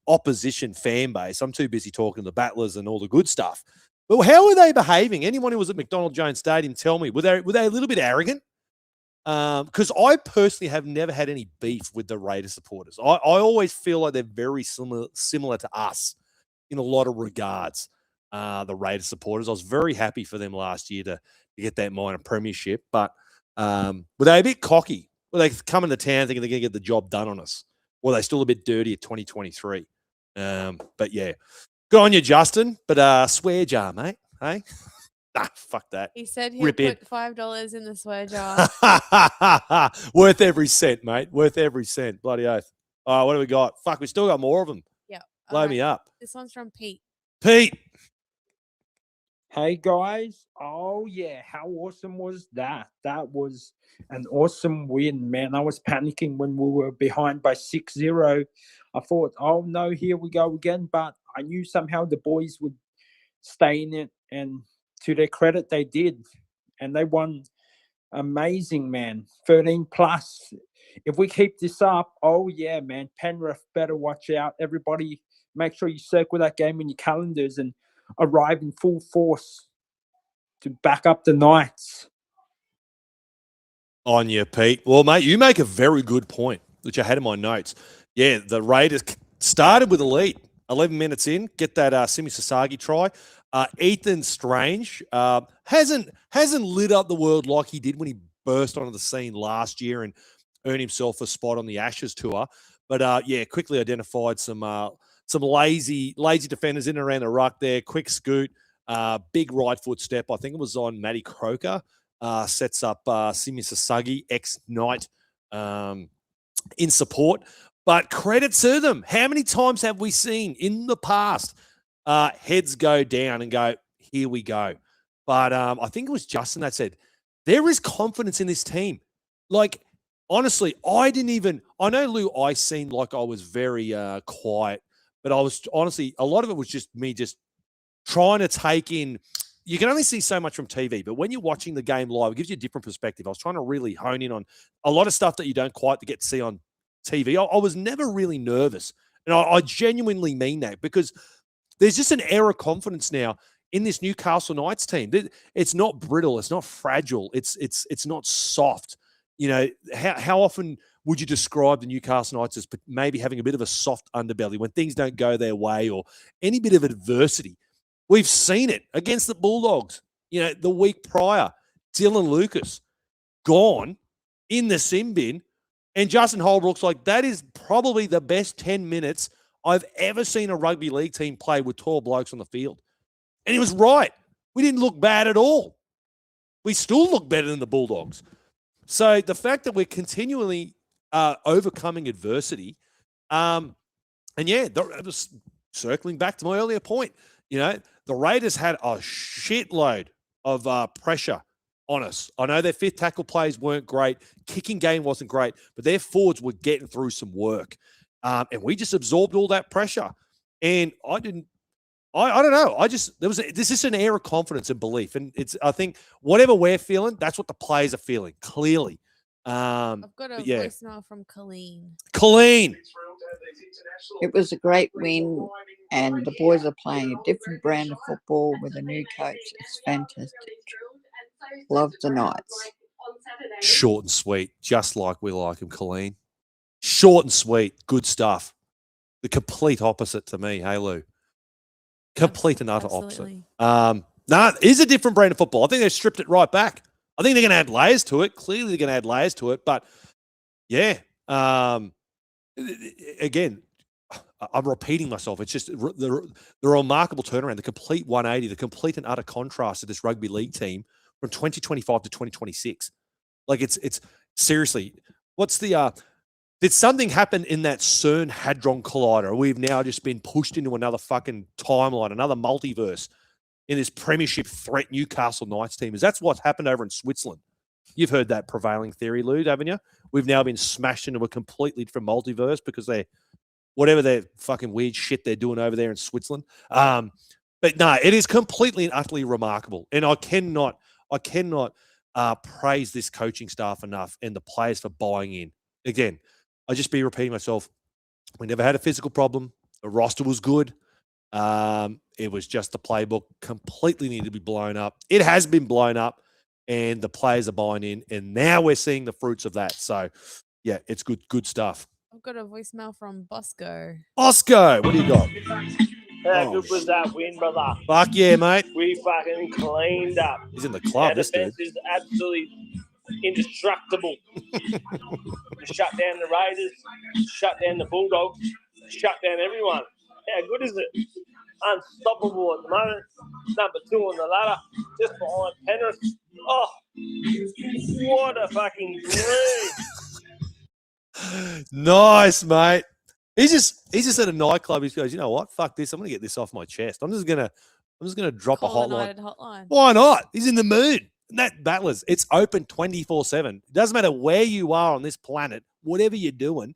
opposition fan base. I'm too busy talking to the battlers and all the good stuff. But how were they behaving? Anyone who was at McDonald Jones Stadium, tell me, were they a little bit arrogant? Because I personally have never had any beef with the Raiders supporters. I always feel like they're very similar to us in a lot of regards. The Raiders supporters, I was very happy for them last year to get that minor premiership, but were they a bit cocky? Were they coming to town thinking they're going to get the job done on us? Or are they still a bit dirty at 2023? But yeah, good on you, Justin. But swear jar, mate. Hey, nah, fuck that. He said he'll Rip in. put $5 in the swear jar. Worth every cent, mate. Worth every cent. Bloody oath. All right, what do we got? Fuck, we still got more of them. Yeah. Blow me up. This one's from Pete. Pete. Hey guys, oh yeah, how awesome was that? That was an awesome win, man. I was panicking when we were behind by 6-0. I thought, oh no, here we go again, but I knew somehow the boys would stay in it, and to their credit, they did. And they won amazing, man. 13 plus. If we keep this up, oh yeah, man, Penrith better watch out. Everybody, make sure you circle that game in your calendars and arrive in full force to back up the Knights. On you, Pete. Well, mate, you make a very good point, which I had in my notes. Yeah, the Raiders started with a lead. 11 minutes in, get that Simi Sasagi try. Ethan Strange hasn't lit up the world like he did when he burst onto the scene last year and earned himself a spot on the Ashes tour. But yeah, quickly identified some lazy defenders in and around the ruck there. Quick scoot, big right foot step. I think it was on Matty Croker. Sets up Simi Sasagi, ex-Knight, in support. But credit to them. How many times have we seen in the past heads go down and go, here we go? But I think it was Justin that said, there is confidence in this team. Like, honestly, I know, Lou, I seemed like I was very quiet, but I was honestly, a lot of it was just me just trying to take in. You can only see so much from TV, but when you're watching the game live, it gives you a different perspective. I was trying to really hone in on a lot of stuff that you don't quite get to see on TV. I was never really nervous. And I genuinely mean that, because there's just an air of confidence now in this Newcastle Knights team. It's not brittle. It's not fragile. It's not soft. You know, how often would you describe the Newcastle Knights as maybe having a bit of a soft underbelly when things don't go their way or any bit of adversity? We've seen it against the Bulldogs. You know, the week prior, Dylan Lucas gone in the sin bin, and Justin Holbrook's like, that is probably the best 10 minutes I've ever seen a rugby league team play with tall blokes on the field. And he was right. We didn't look bad at all. We still look better than the Bulldogs. So the fact that we're continually overcoming adversity, and yeah, just circling back to my earlier point, you know, the Raiders had a shitload of pressure on us. I know their fifth tackle plays weren't great. Kicking game wasn't great, but their forwards were getting through some work. And we just absorbed all that pressure. And I don't know. There's just an air of confidence and belief. And I think whatever we're feeling, that's what the players are feeling, clearly. I've got a voicemail from Colleen. Colleen. It was a great win, and the boys are playing a different brand of football with a new coach. It's fantastic. Love the Knights. Short and sweet, just like we like them, Colleen. Short and sweet, good stuff. The complete opposite to me, hey Lou. Complete and utter opposite. It is a different brand of football. I think they've stripped it right back. I think they're going to add layers to it. Clearly, they're going to add layers to it. But yeah, again, I'm repeating myself. It's just the remarkable turnaround, the complete 180, the complete and utter contrast of this rugby league team from 2025 to 2026. Like it's seriously, what's the did something happen in that CERN Hadron Collider? We've now just been pushed into another fucking timeline, another multiverse in this premiership threat Newcastle Knights team. That's what's happened over in Switzerland. You've heard that prevailing theory, Lude, haven't you? We've now been smashed into a completely different multiverse because whatever their fucking weird shit they're doing over there in Switzerland. But no, it is completely and utterly remarkable. And I cannot praise this coaching staff enough and the players for buying in. Again, I just be repeating myself. We never had a physical problem. The roster was good. It was just the playbook completely needed to be blown up. It has been blown up. and the players are buying in, and now we're seeing the fruits of that. So, yeah, it's good stuff. I've got a voicemail from Bosco. Bosco, what do you got? How good was that win, brother? Fuck yeah, mate. We fucking cleaned up. He's in the club, Our this dude. defense is absolutely indestructible. We shut down the Raiders, shut down the Bulldogs, shut down everyone. How good is it? Unstoppable at the moment. Number 2 on the ladder, just behind Penrith. Oh, what a fucking dream. Nice, mate. He's just at a nightclub. He goes, you know what? Fuck this. I'm gonna get this off my chest. I'm just gonna drop a hotline. Why not? He's in the mood. And that Battlers, it's open 24/7. It doesn't matter where you are on this planet, whatever you're doing,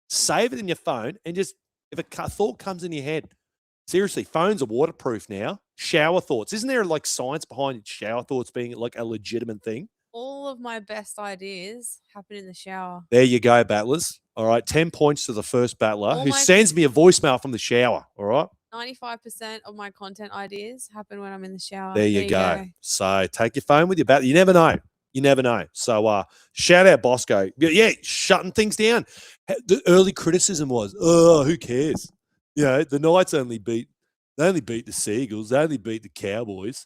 save it in your phone and just if a thought comes in your head. Seriously, phones are waterproof now. Shower thoughts. Isn't there like science behind shower thoughts being like a legitimate thing? All of my best ideas happen in the shower. There you go, Battlers. All right, 10 points to the first battler who sends me a voicemail from the shower. All right. 95% of my content ideas happen when I'm in the shower. There you go. So take your phone with you. You never know. You never know. So shout out Bosco. Yeah, shutting things down. The early criticism was, oh, who cares? You know, the Knights only beat the Seagulls. They only beat the Cowboys.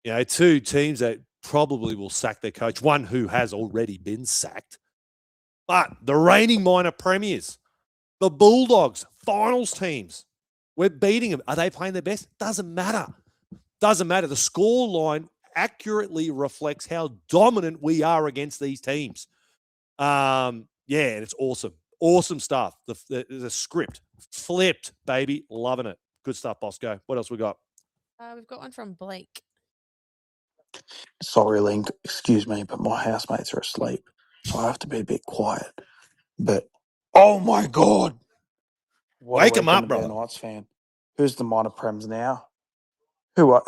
You know, 2 teams that probably will sack their coach. One who has already been sacked. But the reigning minor premiers, the Bulldogs, finals teams, we're beating them. Are they playing their best? Doesn't matter. Doesn't matter. The score line accurately reflects how dominant we are against these teams. Yeah, and it's awesome. Awesome stuff. The script flipped, baby. Loving it. Good stuff, Bosco. What else we got? We've got one from Blake. Sorry, Link. Excuse me, but my housemates are asleep, so I have to be a bit quiet. But oh my god, Wake them up, brother. Knights fan. Who's the minor prems now? Who?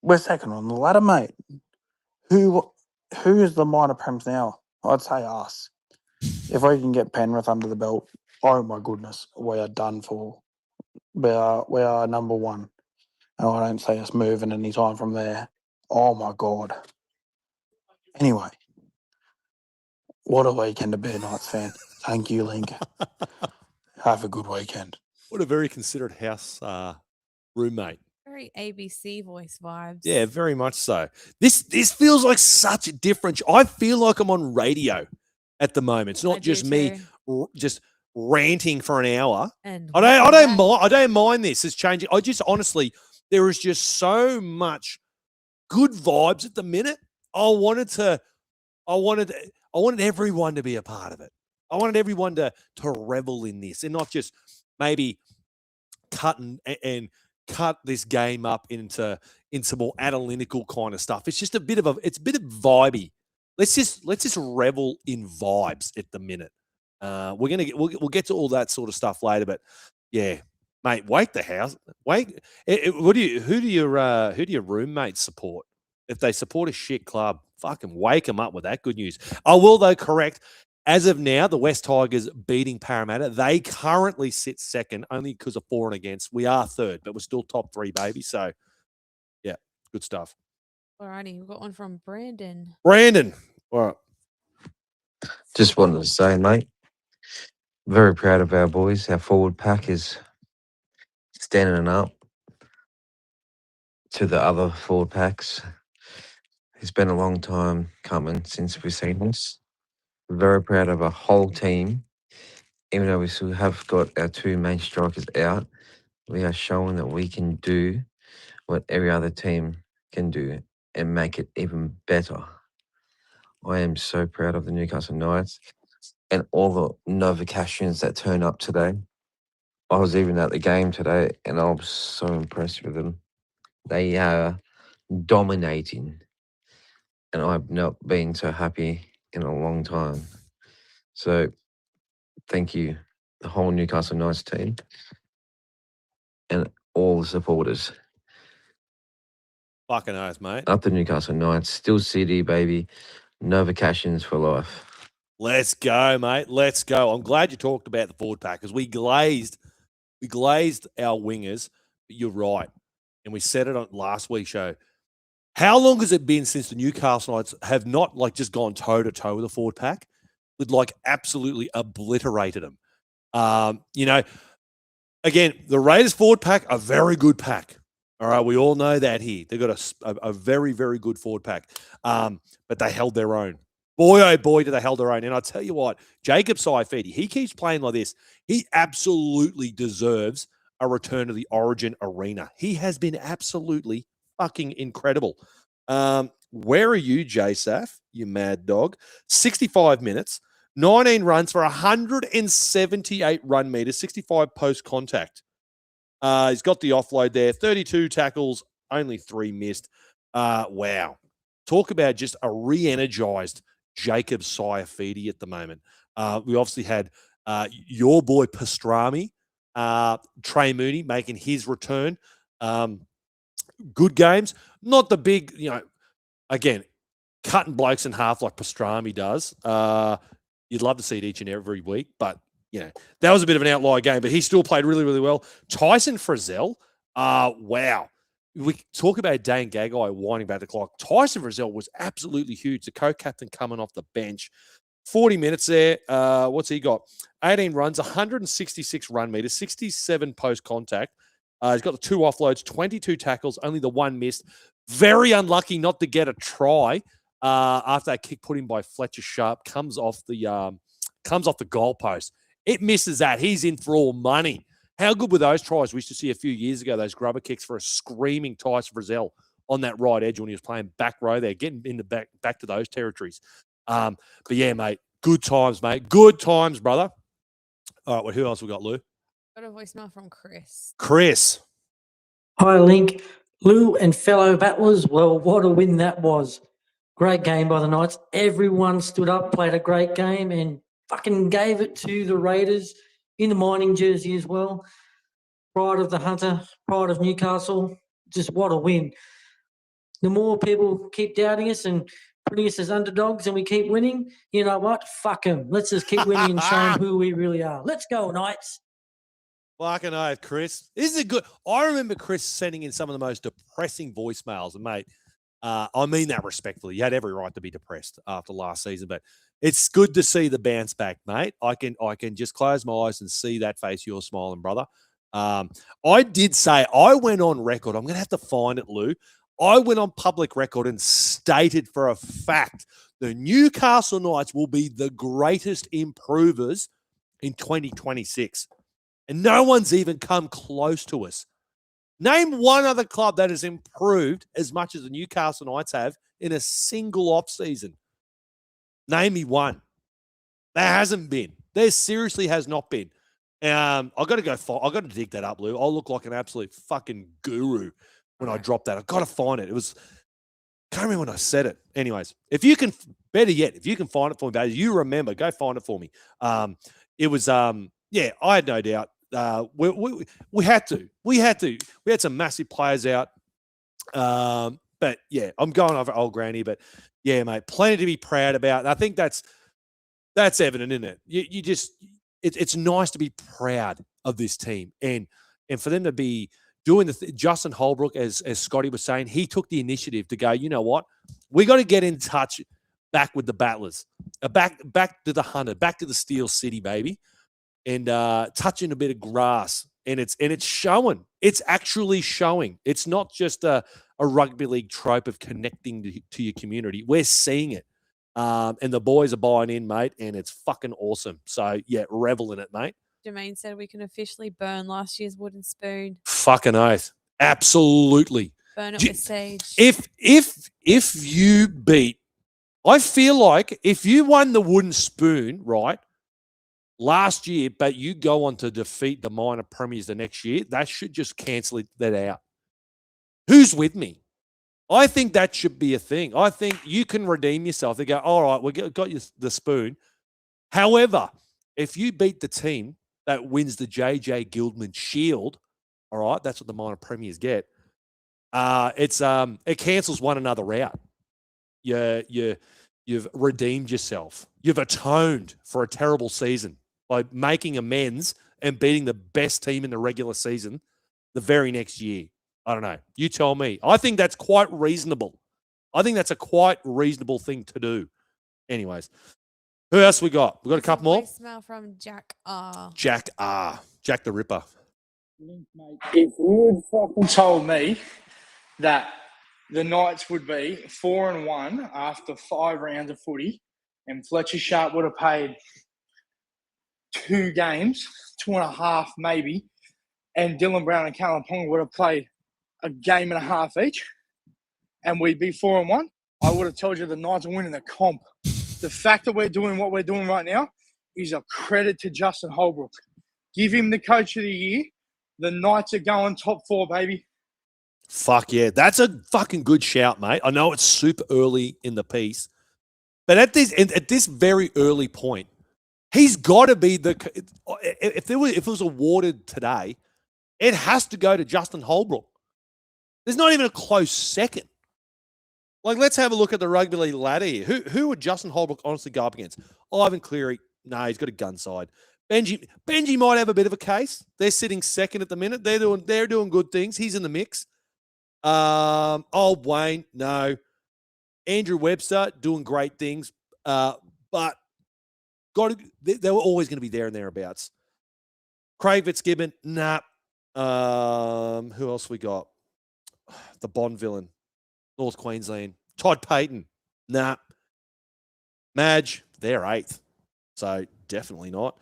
We're second on the ladder, mate. Who is the minor prems now? I'd say us. If we can get Penrith under the belt, oh my goodness, we are done for. We are number 1, and I don't see us moving any time from there. Oh my god. Anyway, what a weekend to be a Knights fan. Thank you, Link. Have a good weekend. What a very considerate house roommate. Very ABC voice vibes. Yeah, very much so. This feels like such a different. I feel like I'm on radio at the moment. It's not just me just ranting for an hour. And I don't mind this. It's changing. I just honestly, there is just so much good vibes at the minute. I wanted everyone to be a part of it. I wanted everyone to revel in this and not just maybe cut this game up into more analytical kind of stuff. It's just a bit of vibey. Let's just revel in vibes at the minute. We'll get to all that sort of stuff later, but yeah, mate, wake the house. Who do your roommates support? If they support a shit club, fucking wake them up with that good news. I will though correct. As of now, the West Tigers beating Parramatta. They currently sit second only because of for and against. We are third, but we're still top 3, baby. So, yeah, good stuff. Alrighty, we've got one from Brandon. All right. Just wanted to say, mate, very proud of our boys. Our forward pack is standing up to the other forward packs. It's been a long time coming since we've seen this. Very proud of our whole team. Even though we still have got our 2 main strikers out, we are showing that we can do what every other team can do and make it even better. I am so proud of the Newcastle Knights and all the Novocassians that turned up today. I was even at the game today and I was so impressed with them. They are dominating and I've not been so happy in a long time. So thank you, the whole Newcastle Knights team and all the supporters. Fucking oath, mate. Up the Newcastle Knights, still CD, baby. Novocassians for life. Let's go, mate. Let's go. I'm glad you talked about the forward pack because we glazed our wingers. But you're right. And we said it on last week's show. How long has it been since the Newcastle Knights have not like just gone toe to toe with the forward pack, with like absolutely obliterated them? Again, the Raiders forward pack, a very good pack. All right, we all know that here. They've got a very, very good forward pack, but they held their own. Boy, oh boy, did they held their own. And I tell you what, Jacob Saifidi, he keeps playing like this. He absolutely deserves a return to the Origin arena. He has been absolutely fucking incredible. Where are you, JSAF, you mad dog? 65 minutes, 19 runs for 178 run meters, 65 post contact. He's got the offload there, 32 tackles, only 3 missed. Wow. Talk about just a re-energized Jacob Saifidi at the moment. We obviously had your boy Pastrami, Trey Mooney making his return. Good games. Not the big, again, cutting blokes in half like Pastrami does. You'd love to see it each and every week, but that was a bit of an outlier game, but he still played really, really well. Tyson Frizzell, wow. We talk about Dane Gagai winding back the clock. Tyson Frizzell was absolutely huge. The co-captain coming off the bench. 40 minutes there. What's he got? 18 runs, 166 run meters, 67 post-contact. He's got the 2 offloads, 22 tackles, only the 1 missed. Very unlucky not to get a try after that kick put in by Fletcher Sharp. Comes off the goalpost. It misses that. He's in for all money. How good were those tries we used to see a few years ago, those grubber kicks for a screaming Tyson Frizzell on that right edge when he was playing back row there, getting in the back to those territories. But yeah, mate, good times, mate. Good times, brother. All right, well, who else we got, Lou? Got a voicemail from Chris. Chris. Hi, Link. Lou and fellow battlers, well, what a win that was. Great game by the Knights. Everyone stood up, played a great game, and fucking gave it to the Raiders in the mining jersey as well. Pride of the Hunter, pride of Newcastle. Just what a win. The more people keep doubting us and putting us as underdogs and we keep winning, you know what? Fuck them. Let's just keep winning and show them who we really are. Let's go, Knights. Fucking oath, Chris. This is a good. I remember Chris sending in some of the most depressing voicemails, and mate, I mean that respectfully. You had every right to be depressed after last season, but it's good to see the bounce back, mate. I can just close my eyes and see that face you're smiling, brother. I did say, I went on record. I'm going to have to find it, Lou. I went on public record and stated for a fact the Newcastle Knights will be the greatest improvers in 2026. And no one's even come close to us. Name one other club that has improved as much as the Newcastle Knights have in a single offseason. Name me one. There hasn't been. There seriously has not been. I've got to dig that up, Lou. I'll look like an absolute fucking guru when I drop that. I've got to find it. Can't remember when I said it. Anyways, if you can, better yet, if you can find it for me, baby, you remember, go find it for me. It was, yeah, I had no doubt. We had to. We had some massive players out. But yeah, I'm going over old granny, but yeah, mate, plenty to be proud about. And I think that's evident, isn't it? You just, it's nice to be proud of this team and for them to be doing Justin Holbrook, as Scotty was saying, he took the initiative to go, you know what? We got to get in touch back with the battlers, back to the Hunter, back to the Steel City, baby. And touching a bit of grass, and it's showing. It's actually showing. It's not just a rugby league trope of connecting to your community. We're seeing it, and the boys are buying in, mate, and it's fucking awesome. So yeah, revel in it, mate. Jermaine said we can officially burn last year's wooden spoon. Fucking oath, absolutely. Burn it with sage. If you beat, I feel like if you won the wooden spoon, right, last year, but you go on to defeat the minor premiers the next year, that should just cancel that out. Who's with me? I think that should be a thing. I think you can redeem yourself. They go, all right, we got you the spoon. However, if you beat the team that wins the JJ Guildman Shield, all right, that's what the minor premiers get. It cancels one another out. You've redeemed yourself. You've atoned for a terrible season by making amends and beating the best team in the regular season the very next year. I don't know. You tell me. I think that's quite reasonable. I think that's a quite reasonable thing to do. Anyways, who else we got? We got a couple more. Voicemail from Jack R. Jack R. Jack the Ripper. If you had fucking told me that the Knights would be 4-1 after 5 rounds of footy, and Fletcher Sharp would have played 2 games, 2.5 maybe, and Dylan Brown and Callum Ponga would have played a game and a half each, and we'd be 4-1, I would have told you the Knights are winning the comp. The fact that we're doing what we're doing right now is a credit to Justin Holbrook. Give him the coach of the year. The Knights are going top 4, baby. Fuck yeah. That's a fucking good shout, mate. I know it's super early in the piece, but at this very early point, he's got to be the – if it was awarded today, it has to go to Justin Holbrook. There's not even a close second. Like, let's have a look at the rugby league ladder here. Who would Justin Holbrook honestly go up against? Ivan Cleary, no, he's got a gun side. Benji might have a bit of a case. They're sitting second at the minute. They're doing good things. He's in the mix. Old Wayne, no. Andrew Webster doing great things, but they were always going to be there and thereabouts. Craig Fitzgibbon, nah. Who else we got? The Bond villain, North Queensland. Todd Payton, nah. Madge, they're 8th, so definitely not.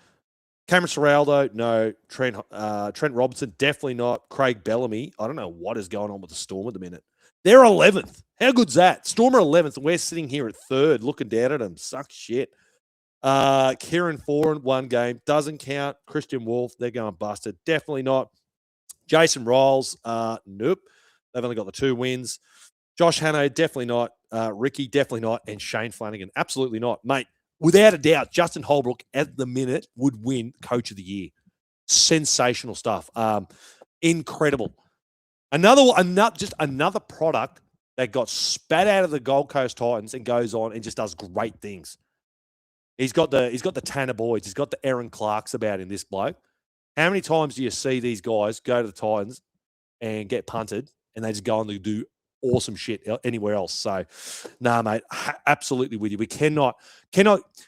Cameron Ciraldo, no. Trent Robertson, definitely not. Craig Bellamy, I don't know what is going on with the Storm at the minute. They're 11th. How good's that? Storm are 11th, and we're sitting here at 3rd looking down at them. Suck shit. Kieran Foran, 1 game. Doesn't count. Christian Wolf, they're going busted. Definitely not. Jason Riles, nope. They've only got the 2 wins. Josh Hanno, definitely not. Ricky, definitely not. And Shane Flanagan, absolutely not. Mate, without a doubt, Justin Holbrook at the minute would win Coach of the Year. Sensational stuff. Incredible. Just another product that got spat out of the Gold Coast Titans and goes on and just does great things. He's got the Tanner Boyds. He's got the Aaron Clarks about him, this bloke. How many times do you see these guys go to the Titans and get punted and they just go on to do awesome shit anywhere else? So, nah, mate, absolutely with you. We cannot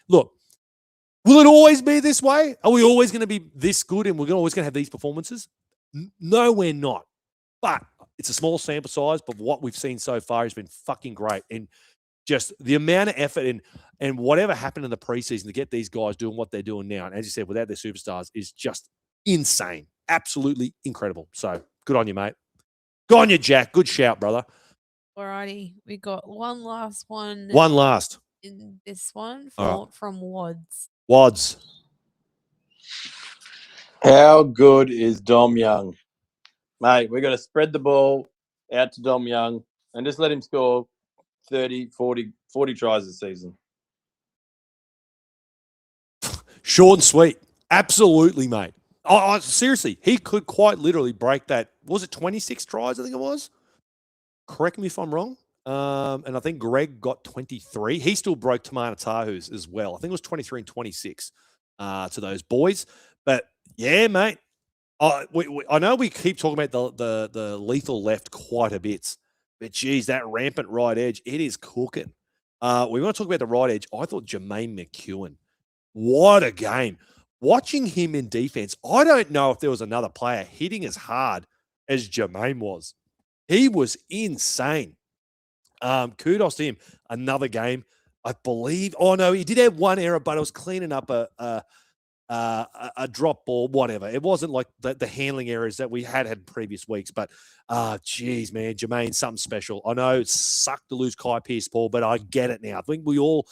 look. Will it always be this way? Are we always going to be this good and we're always going to have these performances? No, we're not. But it's a small sample size, but what we've seen so far has been fucking great. And just the amount of effort and whatever happened in the preseason to get these guys doing what they're doing now, and as you said, without their superstars, is just insane. Absolutely incredible. So good on you, mate. Good on you, Jack. Good shout, brother. Alrighty, we got one last one. One last. In this one from Wads. How good is Dom Young? Mate, we're going to spread the ball out to Dom Young and just let him score 30, 40 tries this season. Short and sweet. Absolutely, mate. Seriously, he could quite literally break that. Was it 26 tries, I think it was? Correct me if I'm wrong. And I think Greg got 23. He still broke Tamana Tahu's as well. I think it was 23 and 26 to those boys. But, yeah, mate. I know we keep talking about the lethal left quite a bit. But, geez, that rampant right edge, it is cooking. We want to talk about the right edge. I thought Jermaine McEwen. What a game. Watching him in defense, I don't know if there was another player hitting as hard as Jermaine was. He was insane. Kudos to him. Another game, I believe. Oh, no, he did have one error, but it was cleaning up a drop ball, whatever. It wasn't like the handling errors that we had previous weeks. But, geez, man, Jermaine, something special. I know it sucked to lose Kai Pearce-Paul, but I get it now. I think we all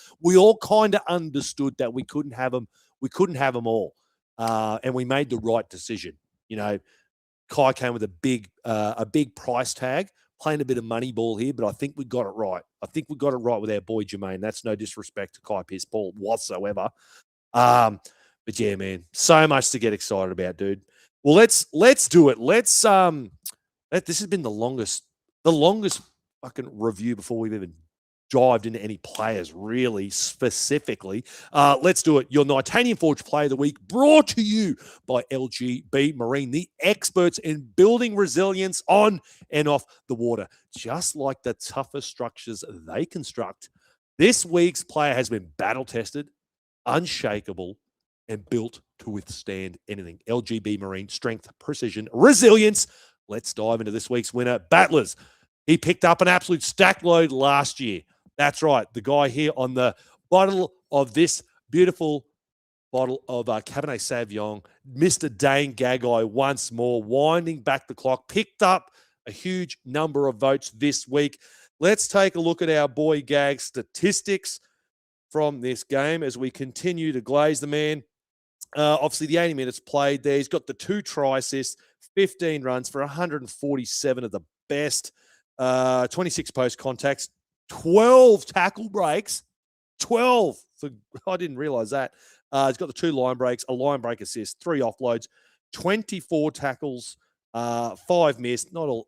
kind of understood that we couldn't have them. We couldn't have them all, and we made the right decision. You know, Kai came with a big price tag, playing a bit of money ball here, but I think we got it right. I think we got it right with our boy Jermaine. That's no disrespect to Kai Pearce-Paul whatsoever. But yeah, man, so much to get excited about, dude. Well, let's do it. This has been the longest fucking review before we've even dived into any players really specifically. Let's do it. Your Titanium Forge Player of the Week, brought to you by LGB Marine, the experts in building resilience on and off the water. Just like the toughest structures they construct, this week's player has been battle-tested, unshakable, and built to withstand anything. LGB Marine, strength, precision, resilience. Let's dive into this week's winner, Battlers. He picked up an absolute stack load last year. That's right. The guy here on the bottle of this beautiful bottle of Cabernet Sauvignon, Mr. Dane Gagai, once more, winding back the clock, picked up a huge number of votes this week. Let's take a look at our boy Gag statistics from this game as we continue to glaze the man. Obviously, the 80 minutes played there. He's got the 2 try assists, 15 runs for 147 of the best, 26 post contacts, 12 tackle breaks, 12. I didn't realize that. He's got the 2 line breaks, a line break assist, 3 offloads, 24 tackles, 5 missed. Not all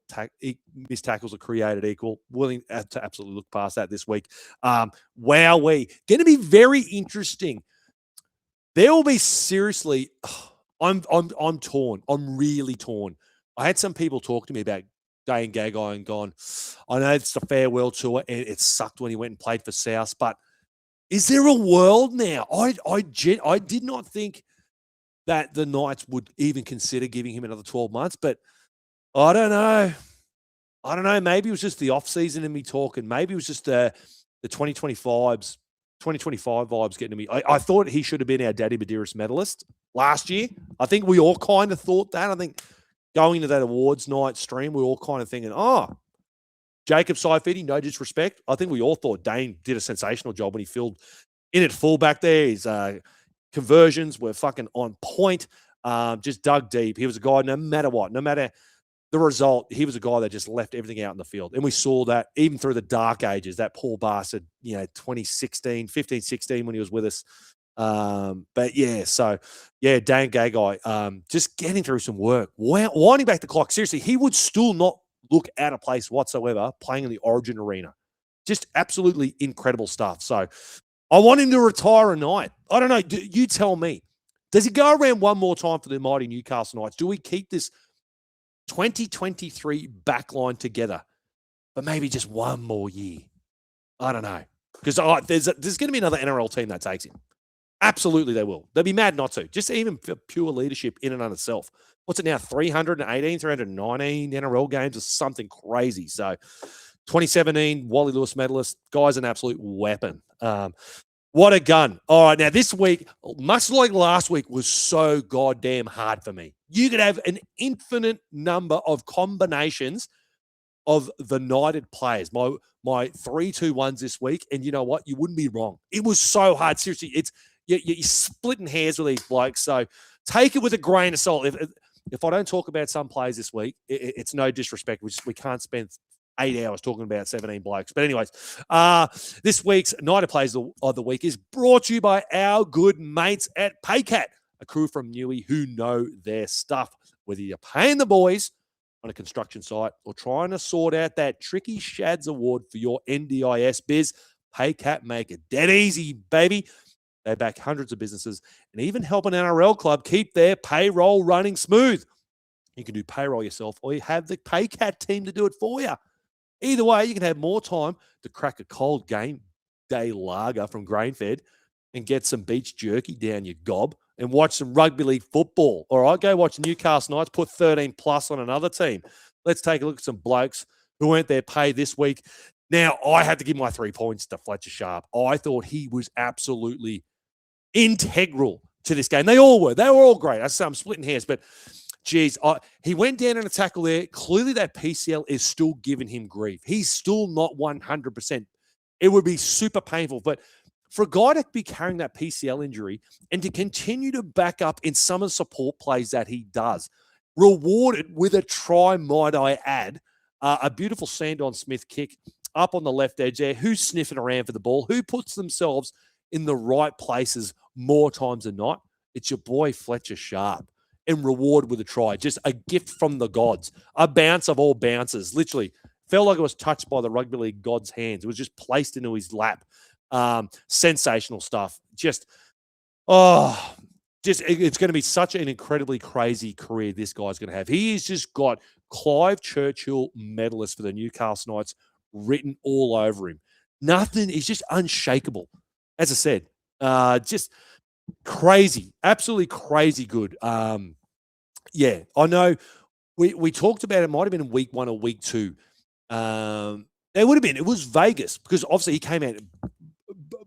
missed tackles are created equal. Willing to absolutely look past that this week. Wowee. Going to be very interesting. There will be seriously, I'm torn. I'm really torn. I had some people talk to me about Dane Gagai and gone, I know it's the farewell tour and it sucked when he went and played for South, but is there a world now? I did not think that the Knights would even consider giving him another 12 months, but I don't know. Maybe it was just the off-season in me talking. Maybe it was just the 2025 vibes getting to me. I thought he should have been our Daddy Badiris medalist last year. I think we all kind of thought that. I think going to that awards night stream, we were all kind of thinking, Jacob Saifidi, no disrespect. I think we all thought Dane did a sensational job when he filled in at fullback there. His conversions were fucking on point, just dug deep. He was a guy, no matter what, no matter the result, he was a guy that just left everything out in the field. And we saw that even through the dark ages, that poor bastard, 15, 16 when he was with us. But yeah, so yeah, Dane Gagai, just getting through some work, winding back the clock. Seriously, he would still not look out of place whatsoever playing in the Origin arena. Just absolutely incredible stuff. So I want him to retire a night. I don't know. You tell me. Does he go around one more time for the mighty Newcastle Knights? Do we keep this 2023 backline together, but maybe just one more year? I don't know. Because there's going to be another NRL team that takes him. Absolutely, they will. They'll be mad not to. Just even for pure leadership in and on itself. What's it now? 318, 319 NRL games or something crazy. So 2017 Wally Lewis medalist. Guy's an absolute weapon. What a gun. All right, now this week, much like last week, was so goddamn hard for me. You could have an infinite number of combinations of the Knighted players. My 3-2-1s this week, and you know what? You wouldn't be wrong. It was so hard. Seriously, you're splitting hairs with these blokes, so take it with a grain of salt. If I don't talk about some players this week, it's no disrespect. We can't spend 8 hours talking about 17 blokes. But anyways, this week's Knighted Players of the Week is brought to you by our good mates at Paycat, a crew from Newey who know their stuff. Whether you're paying the boys on a construction site or trying to sort out that tricky Shads award for your NDIS biz, Paycat make it dead easy, baby. They back hundreds of businesses and even help an NRL club keep their payroll running smooth. You can do payroll yourself or you have the Paycat team to do it for you. Either way, you can have more time to crack a cold game day lager from Grainfed and get some beach jerky down your gob and watch some rugby league football. All right, go watch Newcastle Knights put 13 plus on another team. Let's take a look at some blokes who weren't their pay this week. Now, I had to give my 3 points to Fletcher Sharp. I thought he was absolutely integral to this game. They all were. They were all great. I'm splitting hairs, but geez, he went down in a tackle there. Clearly that PCL is still giving him grief. He's still not 100%. It would be super painful, but for a guy to be carrying that PCL injury and to continue to back up in some of the support plays that he does, rewarded with a try, might I add, a beautiful Sandon Smith kick up on the left edge there. Who's sniffing around for the ball? Who puts themselves in the right places more times than not? It's your boy Fletcher Sharp. And reward with a try. Just a gift from the gods. A bounce of all bounces. Literally, Felt like it was touched by the rugby league god's hands. It was just placed into his lap. Sensational stuff. It's going to be such an incredibly crazy career this guy's going to have. He has just got Clive Churchill medalist for the Newcastle Knights written all over him. Nothing. He's just unshakable. As I said, just crazy, absolutely crazy good. Yeah, I know we talked about it. Might have been in week 1 or week 2. It would have been. It was Vegas because obviously he came out and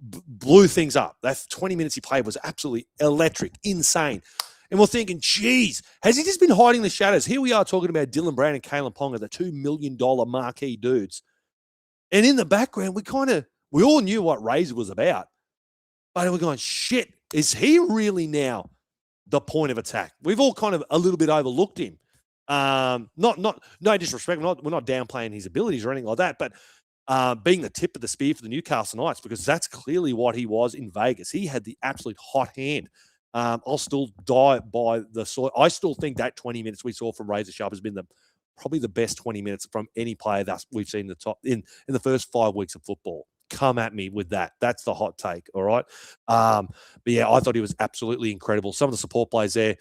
blew things up. That 20 minutes he played was absolutely electric, insane. And we're thinking, geez, has he just been hiding in the shadows? Here we are talking about Dylan Brown and Kalen Ponga, the $2 million marquee dudes. And in the background, we all knew what Razor was about. But we're going, shit, is he really now the point of attack? We've all kind of a little bit overlooked him. No disrespect. We're not downplaying his abilities or anything like that, but being the tip of the spear for the Newcastle Knights, because that's clearly what he was in Vegas. He had the absolute hot hand. I'll still die by the sort. I still think that 20 minutes we saw from Razor Sharp has been probably the best 20 minutes from any player that we've seen in the first 5 weeks of football. Come at me with that. That's the hot take. All right. But yeah, I thought he was absolutely incredible. Some of the support plays there,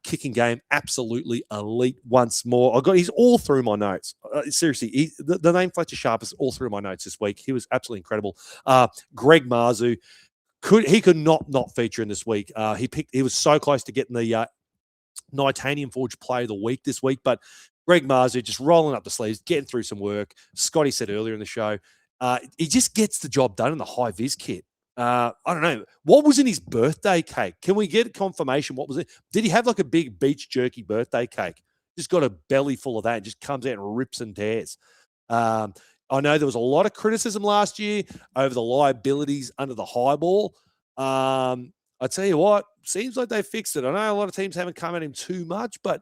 kicking game, absolutely elite once more. He's all through my notes. Seriously, the name Fletcher Sharp is all through my notes this week. He was absolutely incredible. Greg Marzu could not feature in this week. He was so close to getting the Nitanium Forge Player of the Week this week, but Greg Marzu just rolling up the sleeves, getting through some work. Scotty said earlier in the show, he just gets the job done in the high vis kit. I don't know. What was in his birthday cake? Can we get confirmation? What was it? Did he have like a big beach jerky birthday cake? Just got a belly full of that and just comes out and rips and tears. I know there was a lot of criticism last year over the liabilities under the high ball. I tell you what, seems like they fixed it. I know a lot of teams haven't come at him too much, but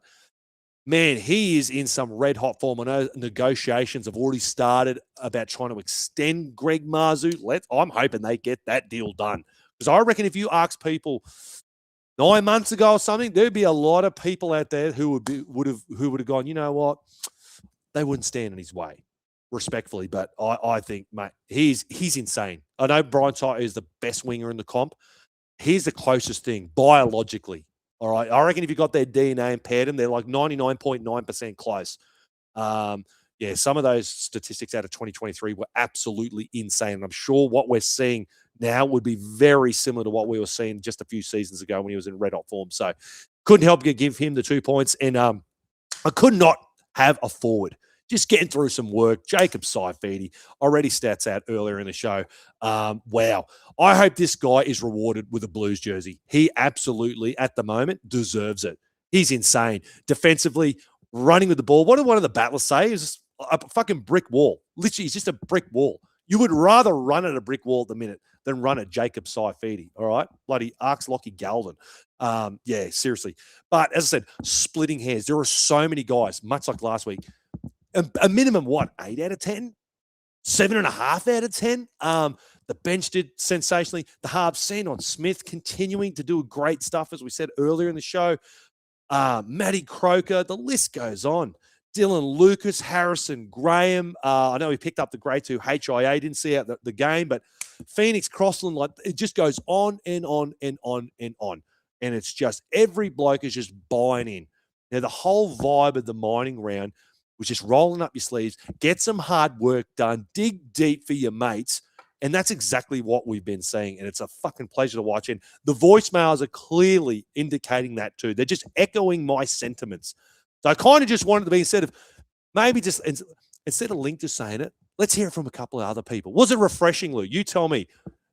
man, he is in some red hot form. I know negotiations have already started about trying to extend Greg Marzu. I'm hoping they get that deal done, because I reckon if you ask people 9 months ago or something, there'd be a lot of people out there who would have gone, you know what, they wouldn't stand in his way, respectfully. But I think, mate, he's insane. I know Brian Tyler is the best winger in the comp. He's the closest thing biologically. All right. I reckon if you got their DNA and paired them, they're like 99.9% close. Yeah, some of those statistics out of 2023 were absolutely insane. And I'm sure what we're seeing now would be very similar to what we were seeing just a few seasons ago when he was in red hot form. So couldn't help but give him the 2 points. And I could not have a forward just getting through some work. Jacob Saifidi, already stats out earlier in the show. Wow. I hope this guy is rewarded with a Blues jersey. He absolutely, at the moment, deserves it. He's insane. Defensively, running with the ball. What did one of the battlers say? Is a fucking brick wall. Literally, it's just a brick wall. You would rather run at a brick wall at the minute than run at Jacob Saifidi, all right? Bloody Arks Lockie Galvin. Yeah, seriously. But as I said, splitting hairs. There are so many guys, much like last week, a minimum, 8 out of 10? 7.5 out of 10? The bench did sensationally. The halves seen on Smith continuing to do great stuff, as we said earlier in the show. Matty Croker, the list goes on. Dylan Lucas, Harrison Graham. I know he picked up the grade 2 HIA, didn't see out the game, but Phoenix Crossland, like, it just goes on and on and on and on. And it's just every bloke is just buying in. Now, the whole vibe of the mining round was just rolling up your sleeves, get some hard work done, dig deep for your mates. And that's exactly what we've been seeing. And it's a fucking pleasure to watch. And the voicemails are clearly indicating that too. They're just echoing my sentiments. So I kind of just wanted to be, instead of Link just saying it, let's hear it from a couple of other people. Was it refreshing, Lou? You tell me.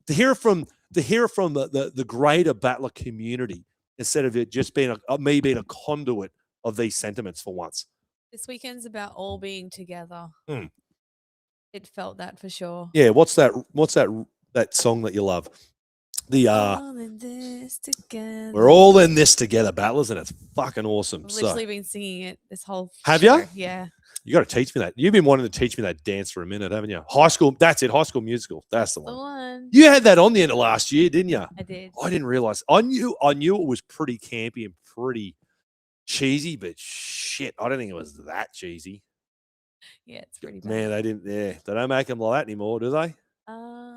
To hear it from the greater battler community, instead of it just being me being a conduit of these sentiments for once. This weekend's about all being together. It felt that for sure. Yeah, what's that song that you love? All in this together. We're all in this together, battlers, and it's fucking awesome. I've literally been singing it this whole Have show. you? Yeah. You got to teach me that. You've been wanting to teach me that dance for a minute, haven't you? High School, that's it. High School Musical. That's the one. You had that on the end of last year, didn't you? I did. I didn't realize. I knew it was pretty campy and pretty cheesy, but shit, I don't think it was that cheesy. Yeah, it's pretty bad. Man, they didn't. Yeah, they don't make them like that anymore, do they?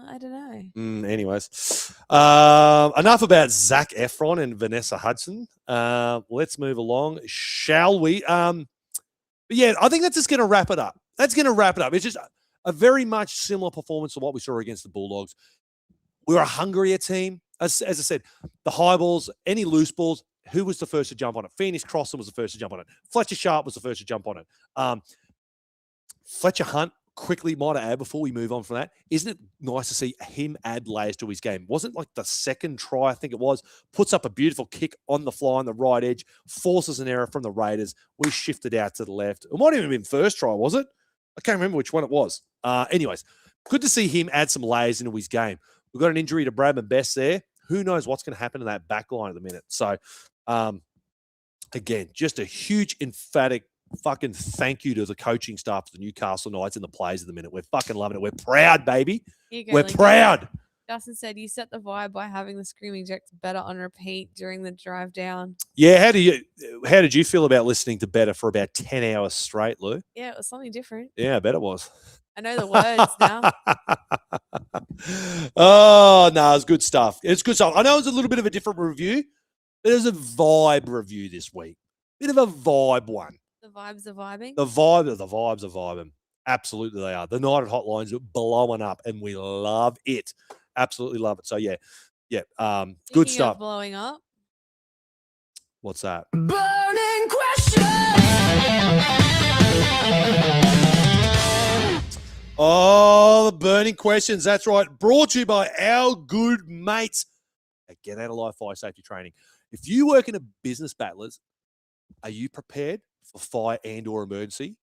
I don't know. Anyways, enough about Zac Efron and Vanessa Hudson. Let's move along, shall we? But yeah, I think that's just going to wrap it up. That's going to wrap it up. It's just a very much similar performance to what we saw against the Bulldogs. We were a hungrier team. As I said, the high balls, any loose balls, who was the first to jump on it? Phoenix Crossan was the first to jump on it. Fletcher Sharp was the first to jump on it. Fletcher Hunt, quickly might add before we move on from that, isn't it nice to see him add layers to his game? Wasn't like the second try, I think it was, puts up a beautiful kick on the fly on the right edge, forces an error from the Raiders. We shifted out to the left. It might have even been first try, was it? I can't remember which one it was. Anyways, good to see him add some layers into his game. We've got an injury to Bradman Best there. Who knows what's going to happen in that back line at the minute? So, again, just a huge, emphatic fucking thank you to the coaching staff of the Newcastle Knights and the players at the minute. We're fucking loving it. We're proud, baby. We're proud. Justin said you set the vibe by having the Screaming Jacks better on repeat during the drive down. Yeah, how did you feel about listening to Better for about 10 hours straight, Lou? Yeah, it was something different. Yeah, I bet it was. I know the words now. Oh, no, it's good stuff. It's good stuff. I know it's a little bit of a different review, but it was a vibe review this week. Bit of a vibe one. The vibes are vibing. The vibes are vibing. Absolutely, they are. The United Hotlines are blowing up, and we love it. Absolutely love it. So yeah. Good Speaking stuff. of blowing up. What's that? Burning questions. Oh, the burning questions. That's right. Brought to you by our good mates at Get Out Alive Fire Safety Training. If you work in a business, battlers, are you prepared for fire and or emergency?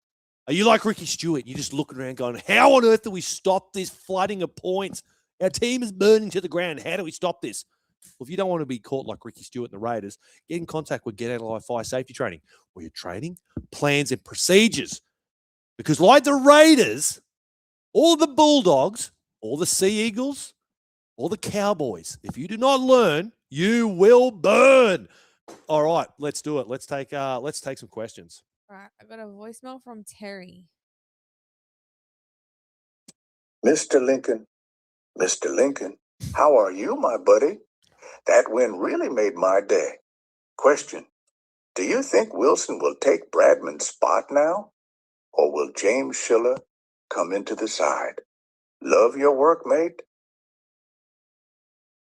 Are you like Ricky Stewart? You're just looking around going, how on earth do we stop this flooding of points? Our team is burning to the ground. How do we stop this? Well, if you don't want to be caught like Ricky Stewart and the Raiders, get in contact with Get Out Alive Fire Safety Training, where you're training plans and procedures. Because like the Raiders, all the Bulldogs, all the Sea Eagles, all the Cowboys, if you do not learn, you will burn. All right, let's do it. Let's take some questions. Right, I got a voicemail from Terry. Mr. Lincoln, how are you, my buddy? That win really made my day. Question, do you think Wilson will take Bradman's spot now? Or will James Schiller come into the side? Love your work, mate.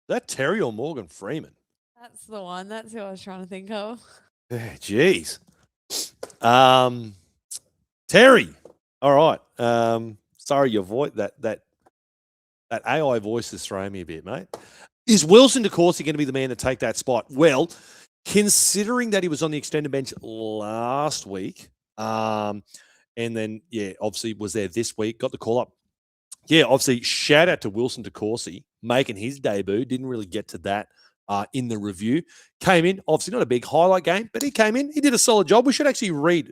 That Terry or Morgan Freeman? That's the one. That's who I was trying to think of. Jeez. Terry. All right. Sorry, your voice that AI voice is throwing me a bit, mate. Is Wilson DeCourcy going to be the man to take that spot? Well, considering that he was on the extended bench last week, and then obviously was there this week, got the call up. Yeah, obviously, shout out to Wilson DeCourcy making his debut. Didn't really get to that in the review. Came in, obviously not a big highlight game, but he came in. He did a solid job. We should actually read,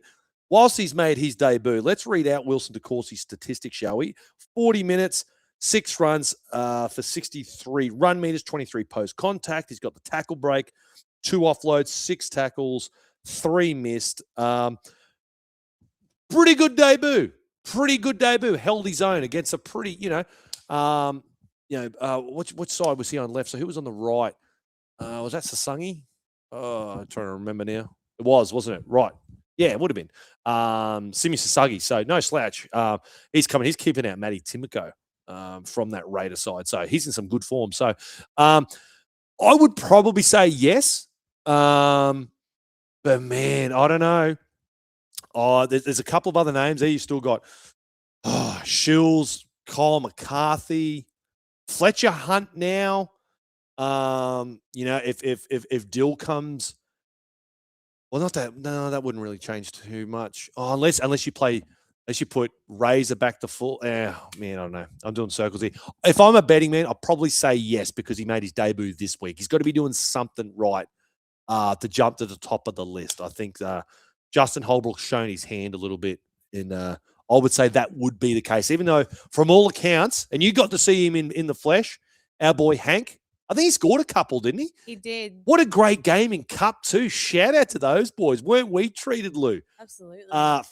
whilst he's made his debut, let's read out Wilson DeCourcy's statistics, shall we? 40 minutes, 6 runs for 63 run meters, 23 post contact. He's got the tackle break, 2 offloads, 6 tackles, 3 missed. Pretty good debut. Held his own against a pretty, which side was he on left? So who was on the right? Was that Sasangi? Oh, I'm trying to remember now. It was, wasn't it? Right. Yeah, it would have been. Simi Sasagi. So no slouch. He's keeping out Matty Timoko from that Raider side. So he's in some good form. So I would probably say yes. But man, I don't know. There's a couple of other names there. You still got Shills, Kyle McCarthy, Fletcher Hunt now. If Dill comes, well, not that. No, that wouldn't really change too much. Oh, unless you put Razor back to full. Man, I don't know. I'm doing circles here. If I'm a betting man, I'll probably say yes because he made his debut this week. He's got to be doing something right to jump to the top of the list. I think Justin Holbrook's shown his hand a little bit, and I would say that would be the case. Even though, from all accounts, and you got to see him in the flesh, our boy Hank, I think he scored a couple, didn't he? He did. What a great game in Cup too. Shout out to those boys. Weren't we treated, Lou? Absolutely.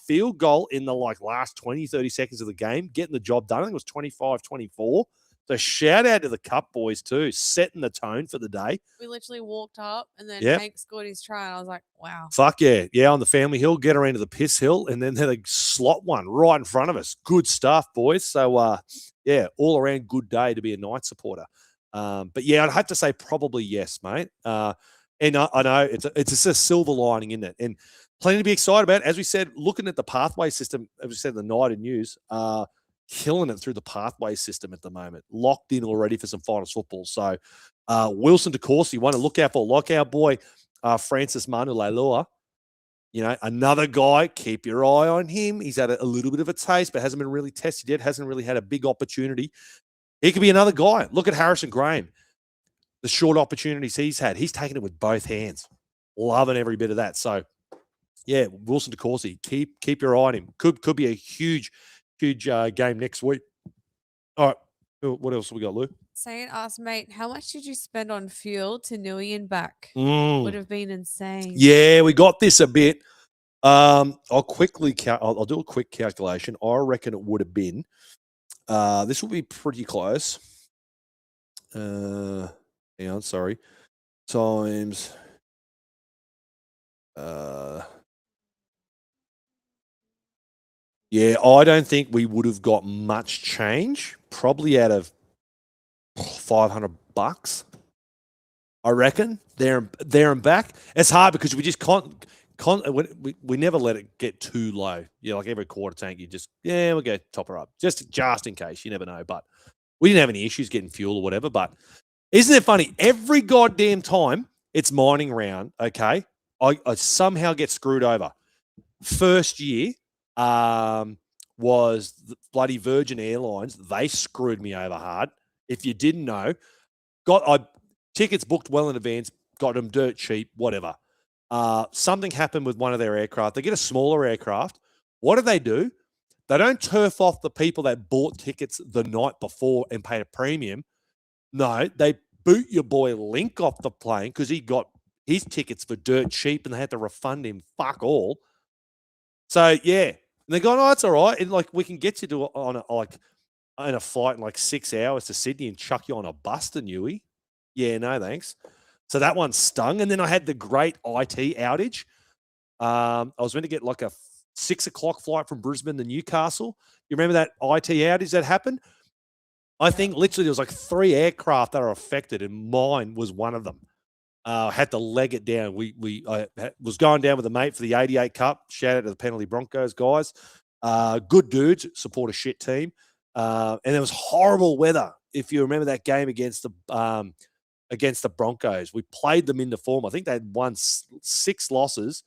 Field goal in the last 20, 30 seconds of the game, getting the job done. I think it was 25-24. So shout out to the Cup boys too, setting the tone for the day. We literally walked up and then Yep. Hank scored his try. And I was like, wow. Fuck yeah. Yeah, on the Family Hill, get around to the Piss Hill, and then they slot one right in front of us. Good stuff, boys. So, yeah, all around good day to be a Knights supporter. But, yeah, I'd have to say probably yes, mate. And I know it's just a silver lining, isn't it? And plenty to be excited about. As we said, looking at the pathway system, as we said in the night in news, killing it through the pathway system at the moment. Locked in already for some finals football. So, Wilson DeCourcy, one to look out for. Like our boy, Francis Manu-Leilua, you know, another guy, keep your eye on him. He's had a little bit of a taste, but hasn't been really tested yet, hasn't really had a big opportunity. He could be another guy. Look at Harrison Graham. The short opportunities he's had, he's taken it with both hands. Loving every bit of that. So, yeah, Wilson DeCourcy, keep your eye on him. Could be a huge game next week. All right, what else have we got, Lou? Saying asked, mate, how much did you spend on fuel to Newey and back? Mm. Would have been insane. Yeah, we got this a bit. I'll do a quick calculation. I reckon it would have been. This will be pretty close. Hang on, sorry. Times. Yeah, I don't think we would have got much change. Probably out of $500, I reckon. There and back. It's hard because we just we never let it get too low. Yeah, like every quarter tank, we'll go top her up just in case. You never know. But we didn't have any issues getting fuel or whatever. But isn't it funny? Every goddamn time it's mining round, okay, I somehow get screwed over. First year was the bloody Virgin Airlines. They screwed me over hard. If you didn't know, got tickets booked well in advance, got them dirt cheap, whatever. Something happened with one of their aircraft. They get a smaller aircraft. What do? They don't turf off the people that bought tickets the night before and paid a premium. No, they boot your boy Link off the plane because he got his tickets for dirt cheap and they had to refund him fuck all. So, yeah. And they're going, oh, it's all right. And, like, we can get you to on a flight in, like, 6 hours to Sydney and chuck you on a bus to Newey. Yeah, no, thanks. So that one stung. And then I had the great IT outage. I was meant to get, like, a 6 o'clock flight from Brisbane to Newcastle. You remember that IT outage that happened? I think literally there was, like, 3 aircraft that are affected, and mine was one of them. Had to leg it down. I was going down with a mate for the 88 Cup. Shout out to the Penalty Broncos guys. Good dudes, support a shit team. And there was horrible weather. If you remember that game against the Broncos, we played them into form. I think they had won 6 losses.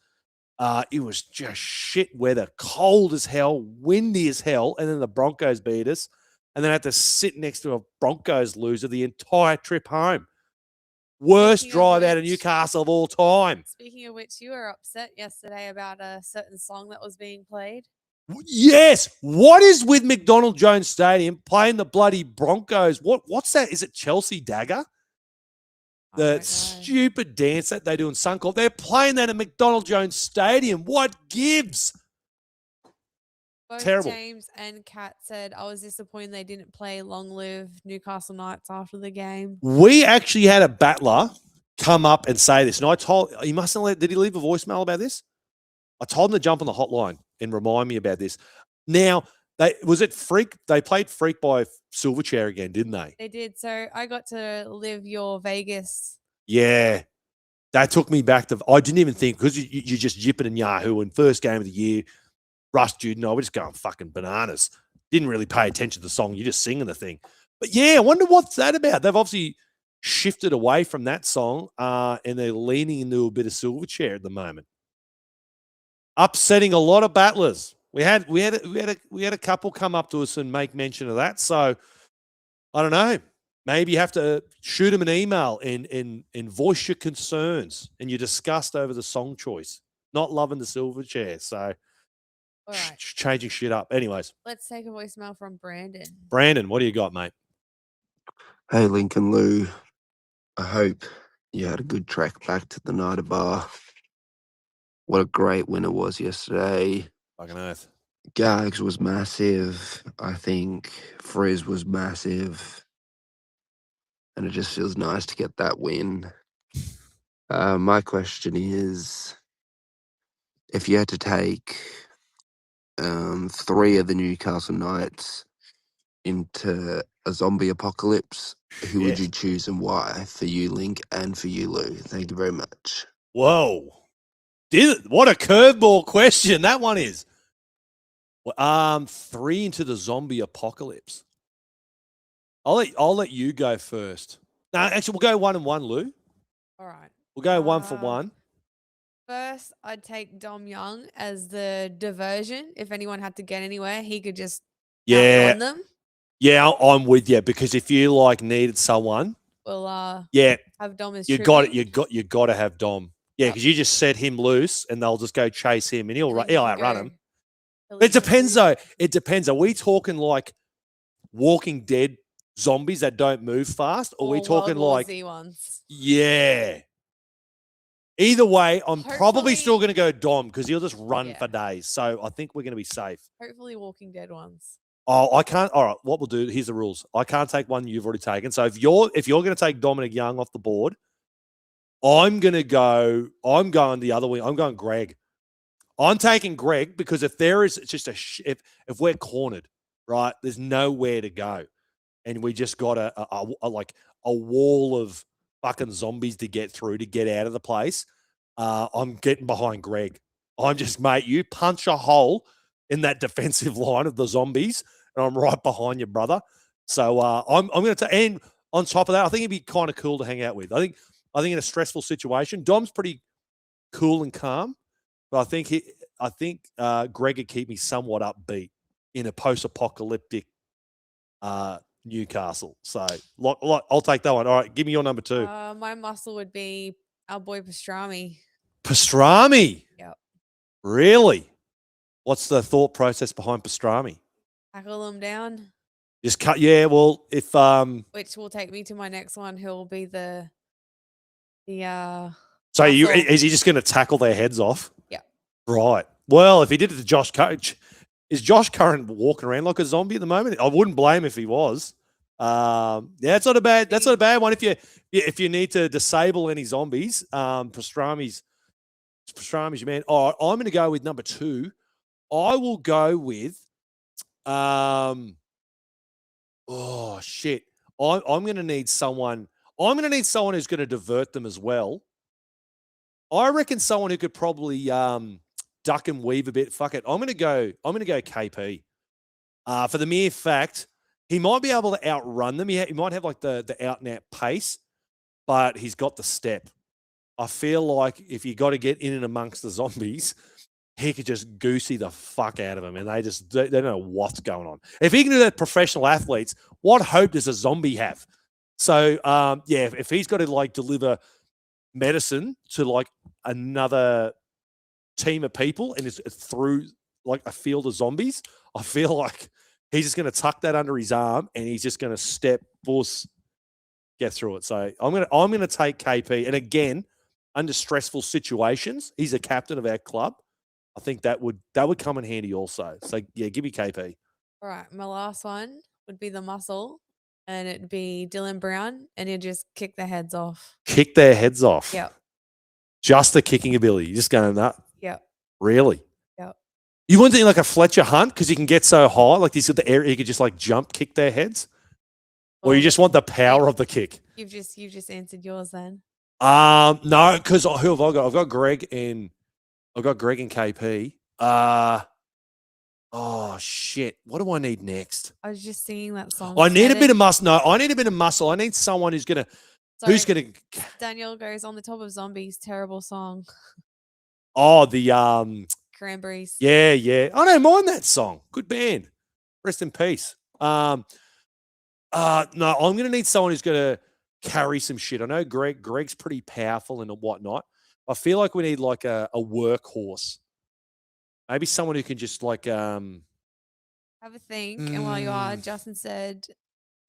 It was just shit weather, cold as hell, windy as hell, and then the Broncos beat us. And then I had to sit next to a Broncos loser the entire trip home. Worst drive out of Newcastle of all time. Speaking of which, you were upset yesterday about a certain song that was being played. Yes. What is with McDonald Jones Stadium playing the bloody Broncos? What's that? Is it Chelsea Dagger? The stupid dance that they do in Suncorp. They're playing that at McDonald Jones Stadium. What gives? Both Terrible. James and Kat said, I was disappointed they didn't play Long Live Newcastle Knights after the game. We actually had a battler come up and say this. And I told, he mustn't did he leave a voicemail about this? I told him to jump on the hotline and remind me about this. Now, they played Freak by Silverchair again, didn't they? They did. So I got to live your Vegas. Yeah. That took me back to, I didn't even think, because you're just yipping and Yahoo and first game of the year, Russ, Jude, no, we're just going fucking bananas. Didn't really pay attention to the song. You're just singing the thing. But yeah, I wonder what's that about. They've obviously shifted away from that song and they're leaning into a bit of Silverchair at the moment. Upsetting a lot of battlers. We had a couple come up to us and make mention of that. So I don't know. Maybe you have to shoot them an email and voice your concerns and your disgust over the song choice. Not loving the Silverchair. So all right. Changing shit up. Anyways. Let's take a voicemail from Brandon. Brandon, what do you got, mate? Hey, Lincoln Lou. I hope you had a good trek back to the Night Bar. What a great win it was yesterday. Fucking earth. Gags was massive. I think Frizz was massive. And it just feels nice to get that win. My question is, if you had to take 3 of the Newcastle Knights into a zombie apocalypse, who would you choose and why? For you, Link, and for you, Lou. Thank you very much. Whoa. What a curveball question that one is. 3 into the zombie apocalypse. I'll let you go first. No, actually, we'll go 1 and 1, Lou. All right. We'll go 1 for 1. First, I'd take Dom Young as the diversion. If anyone had to get anywhere, he could just outrun them. Yeah, I'm with you, because if you like needed someone, We'll have Dom as you tribute. got to have Dom. Yeah, because you just set him loose and they'll just go chase him and he'll outrun him. It depends though. It depends. Are we talking like Walking Dead zombies that don't move fast? Or are we talking World War like Z ones? Yeah. Either way, I'm probably Hopefully- still going to go Dom because he'll just run for days. So I think we're going to be safe. Hopefully, Walking Dead ones. Oh, I can't. All right, what we'll do, here's the rules. I can't take one you've already taken. So if you're going to take Dominic Young off the board, I'm going the other way. I'm going Greg. I'm taking Greg because if there is just if we're cornered, right, there's nowhere to go. And we just got a wall of fucking zombies to get through to get out of the place. I'm getting behind Greg. I'm just, mate, you punch a hole in that defensive line of the zombies, and I'm right behind you, brother. So I'm going to and on top of that, I think it'd be kind of cool to hang out with. I think in a stressful situation, Dom's pretty cool and calm, but I think Greg would keep me somewhat upbeat in a post-apocalyptic Newcastle. So I'll take that one. All right, give me your number 2. My muscle would be our boy Pastrami. Pastrami? Yep. Really? What's the thought process behind pastrami? Tackle him down. Just cut. Yeah. Well, if Which will take me to my next one. Who'll be the So muscle. is he just going to tackle their heads off? Yeah. Right. Well, if he did it to Josh Coach, is Josh Curran walking around like a zombie at the moment? I wouldn't blame if he was. Yeah, that's not a bad one. If you need to disable any zombies, pastrami's your man. All right, I'm going to go with number 2. I will go with oh shit. I'm going to need someone. I'm going to need someone who's going to divert them as well. I reckon someone who could probably duck and weave a bit. Fuck it. I'm going to go KP. For the mere fact he might be able to outrun them. He might have like the out and out pace, but he's got the step. I feel like if you got to get in and amongst the zombies, he could just goosey the fuck out of them, and they don't know what's going on. If he can do that, professional athletes, what hope does a zombie have? So, yeah, if he's got to like deliver medicine to like another team of people and it's through like a field of zombies, I feel like he's just going to tuck that under his arm and he's just going to get through it. So I'm going to take KP, and again, under stressful situations, he's a captain of our club. I think that would come in handy also. So yeah, give me KP. All right, my last one would be the muscle, and it'd be Dylan Brown, and he'd just kick their heads off. Kick their heads off. Yep. Just the kicking ability. You're just going that. Yep. Really? Yep. You wouldn't think like a Fletcher Hunt because he can get so high, like he's got the area he could just like jump, kick their heads, or you just want the power of the kick. You've just answered yours then. No, because who have I got? I've got Greg and KP. Oh shit! What do I need next? I was just singing that song. I need a bit of muscle. No, I need a bit of muscle. I need someone who's gonna. Daniel goes on the top of zombies. Terrible song. Oh, the Cranberries. Yeah. I don't mind that song. Good band. Rest in peace. No, I'm gonna need someone who's gonna carry some shit. I know Greg's pretty powerful and whatnot. I feel like we need like a workhorse. Maybe someone who can just like have a think. And while you are, Justin said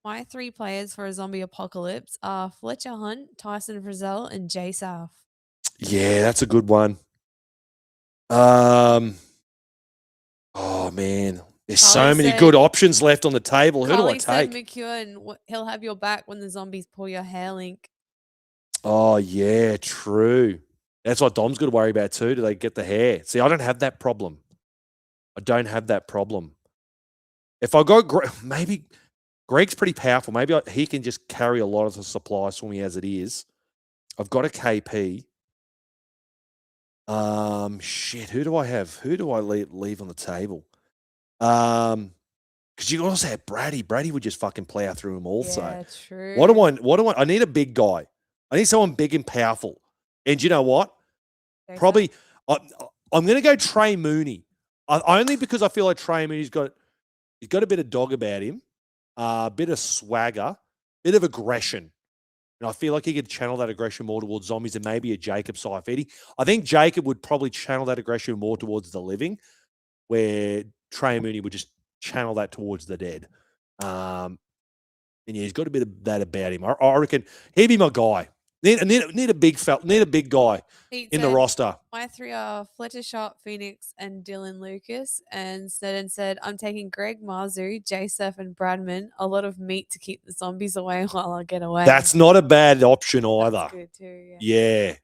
My 3 players for a zombie apocalypse are Fletcher Hunt, Tyson Frizzell, and Jay South. Yeah, that's a good one. Oh man, there's so Carly many said- good options left on the table. Who do I Carly said take? McEwen, he'll have your back when the zombies pull your hair link. Oh yeah, true. That's what Dom's got to worry about too. Do they get the hair? See, I don't have that problem. I don't have that problem. If I go, maybe Greg's pretty powerful. Maybe he can just carry a lot of the supplies for me as it is. I've got a KP. Shit. Who do I have? Who do I leave on the table? Because you also have Brady. Brady would just fucking plow through them also. Yeah, true. What do I? I need a big guy. I need someone big and powerful. And you know what? Probably I'm going to go Trey Mooney. Only because I feel like Trey Mooney's got a bit of dog about him, a bit of swagger, bit of aggression. And I feel like he could channel that aggression more towards zombies than maybe a Jacob Saifidi. I think Jacob would probably channel that aggression more towards the living, where Trey Mooney would just channel that towards the dead. And yeah, he's got a bit of that about him. I reckon he'd be my guy. Need a big guy Pete in the said, roster. My 3 are Fletcher Sharp, Phoenix, and Dylan Lucas. And Snedden said, I'm taking Greg Marzu, Joseph, and Bradman. A lot of meat to keep the zombies away while I get away. That's not a bad option either. That's good too, Yeah,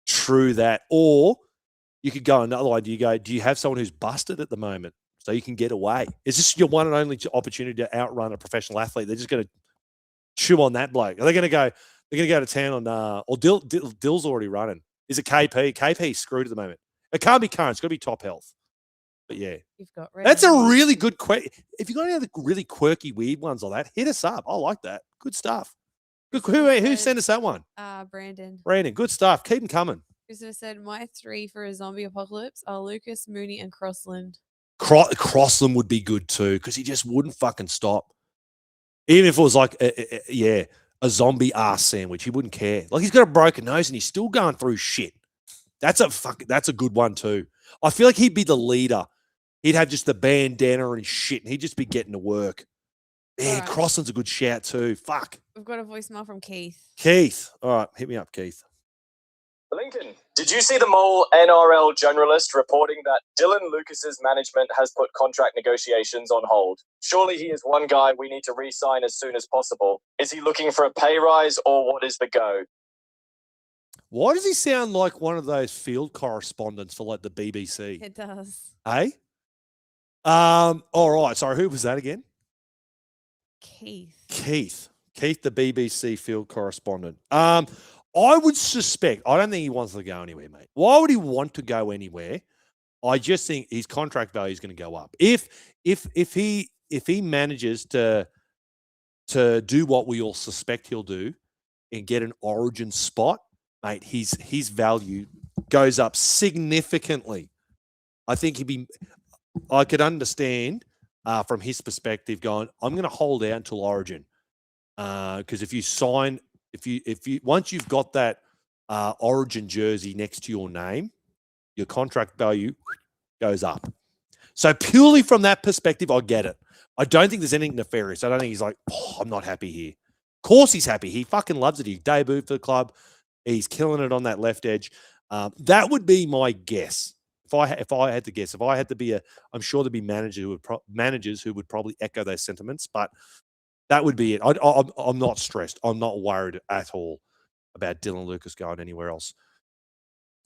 true that. Or you could go another way. Do you have someone who's busted at the moment so you can get away? Is this your one and only opportunity to outrun a professional athlete? They're just going to chew on that bloke. Are they going to go? They're going to go to town on. Or Dill's already running. Is it KP? KP's screwed at the moment. It can't be current. It's got to be top health. But yeah, You've got that's a really good question. If you got any other really quirky, weird ones like that, hit us up. I like that. Good stuff. Good. Who sent us that one? Brandon. Brandon, good stuff. Keep them coming. Christopher said, my 3 for a zombie apocalypse are Lucas, Mooney, and Crossland. Crossland would be good too because he just wouldn't fucking stop. Even if it was like, a zombie ass sandwich, he wouldn't care. Like he's got a broken nose and he's still going through shit. That's a good one too. I feel like he'd be the leader. He'd have just the bandana and shit, and he'd just be getting to work. Man, Right. Crossland's a good shout too. Fuck. We've got a voicemail from Keith. Keith. All right, hit me up, Keith. Lincoln, did you see the Mole NRL journalist reporting that Dylan Lucas's management has put contract negotiations on hold? Surely he is one guy we need to re-sign as soon as possible. Is he looking for a pay rise or what is the go? Why does he sound like one of those field correspondents for like the BBC? It does. Hey? All right. Sorry, who was that again? Keith. Keith, the BBC field correspondent. I would suspect, I don't think he wants to go anywhere, mate. Why would he want to go anywhere? I just think his contract value is going to go up. If he manages to do what we all suspect he'll do and get an origin spot, mate, his value goes up significantly. I think I could understand from his perspective going, I'm going to hold out until origin. Because if you once you've got that origin jersey next to your name, your contract value goes up. So purely from that perspective, I get it. I don't think there's anything nefarious. I don't think he's like, I'm not happy here. Of course he's happy. He fucking loves it. He debuted for the club. He's killing it on that left edge. That would be my guess. If I had to guess, if I had to be I'm sure there'd be managers who would probably echo those sentiments, but that would be it. I'm not stressed. I'm not worried at all about Dylan Lucas going anywhere else.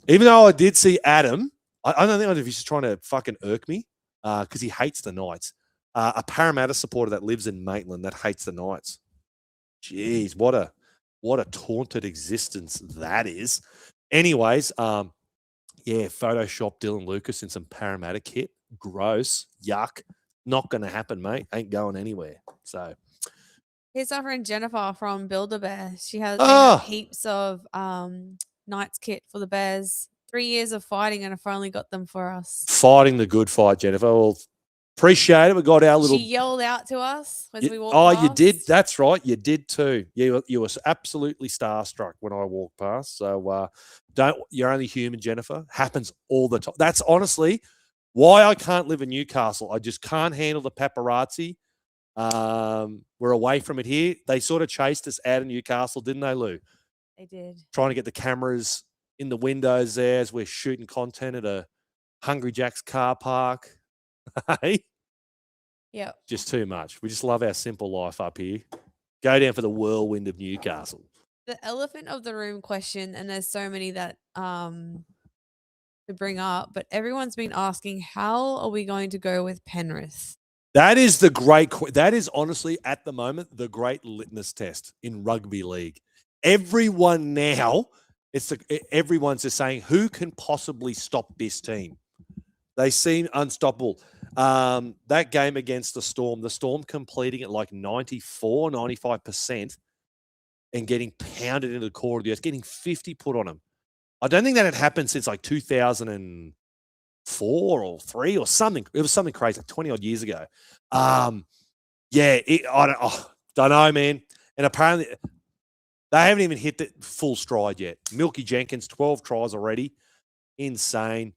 Even though I did see Adam, I don't know if he's just trying to fucking irk me because he hates the Knights. A Parramatta supporter that lives in Maitland that hates the Knights. Jeez, what a taunted existence that is. Anyways, Photoshop Dylan Lucas in some Parramatta kit. Gross. Yuck. Not going to happen, mate. Ain't going anywhere. So... Here's our friend Jennifer from Build-A-Bear. She has heaps of Knights kit for the Bears. 3 years of fighting and I've finally got them for us. Fighting the good fight, Jennifer. Well, appreciate it. We got our little... She yelled out to us as we walked past. You did? That's right. You did too. You were absolutely starstruck when I walked past. So you're only human, Jennifer. Happens all the time. That's honestly why I can't live in Newcastle. I just can't handle the paparazzi. We're away from it here. They sort of chased us out of Newcastle, didn't they, Lou? They did. Trying to get the cameras in the windows there as we're shooting content at a Hungry Jack's car park. Hey? Yep. Just too much. We just love our simple life up here. Go down for the whirlwind of Newcastle. The elephant of the room question, and there's so many that to bring up, but everyone's been asking, how are we going to go with Penrith? That is that is honestly at the moment the great litmus test in rugby league. Everyone now, everyone's just saying, who can possibly stop this team? They seem unstoppable. That game against the Storm completing at like 94, 95% and getting pounded into the core of the earth, getting 50 put on them. I don't think that had happened since like 2004 or 3 or something. It was something crazy, like 20 odd years ago. I don't know, man. And apparently they haven't even hit the full stride yet. Milky Jenkins, 12 tries already. Insane.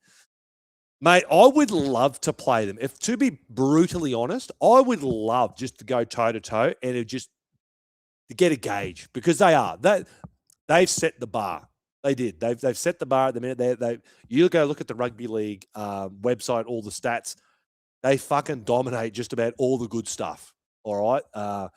Mate, I would love to play them. If to be brutally honest, I would love just to go toe-to-toe and just to get a gauge because they've set the bar. They did. They've set the bar at the minute. You go look at the rugby league website, all the stats. They fucking dominate just about all the good stuff. All right.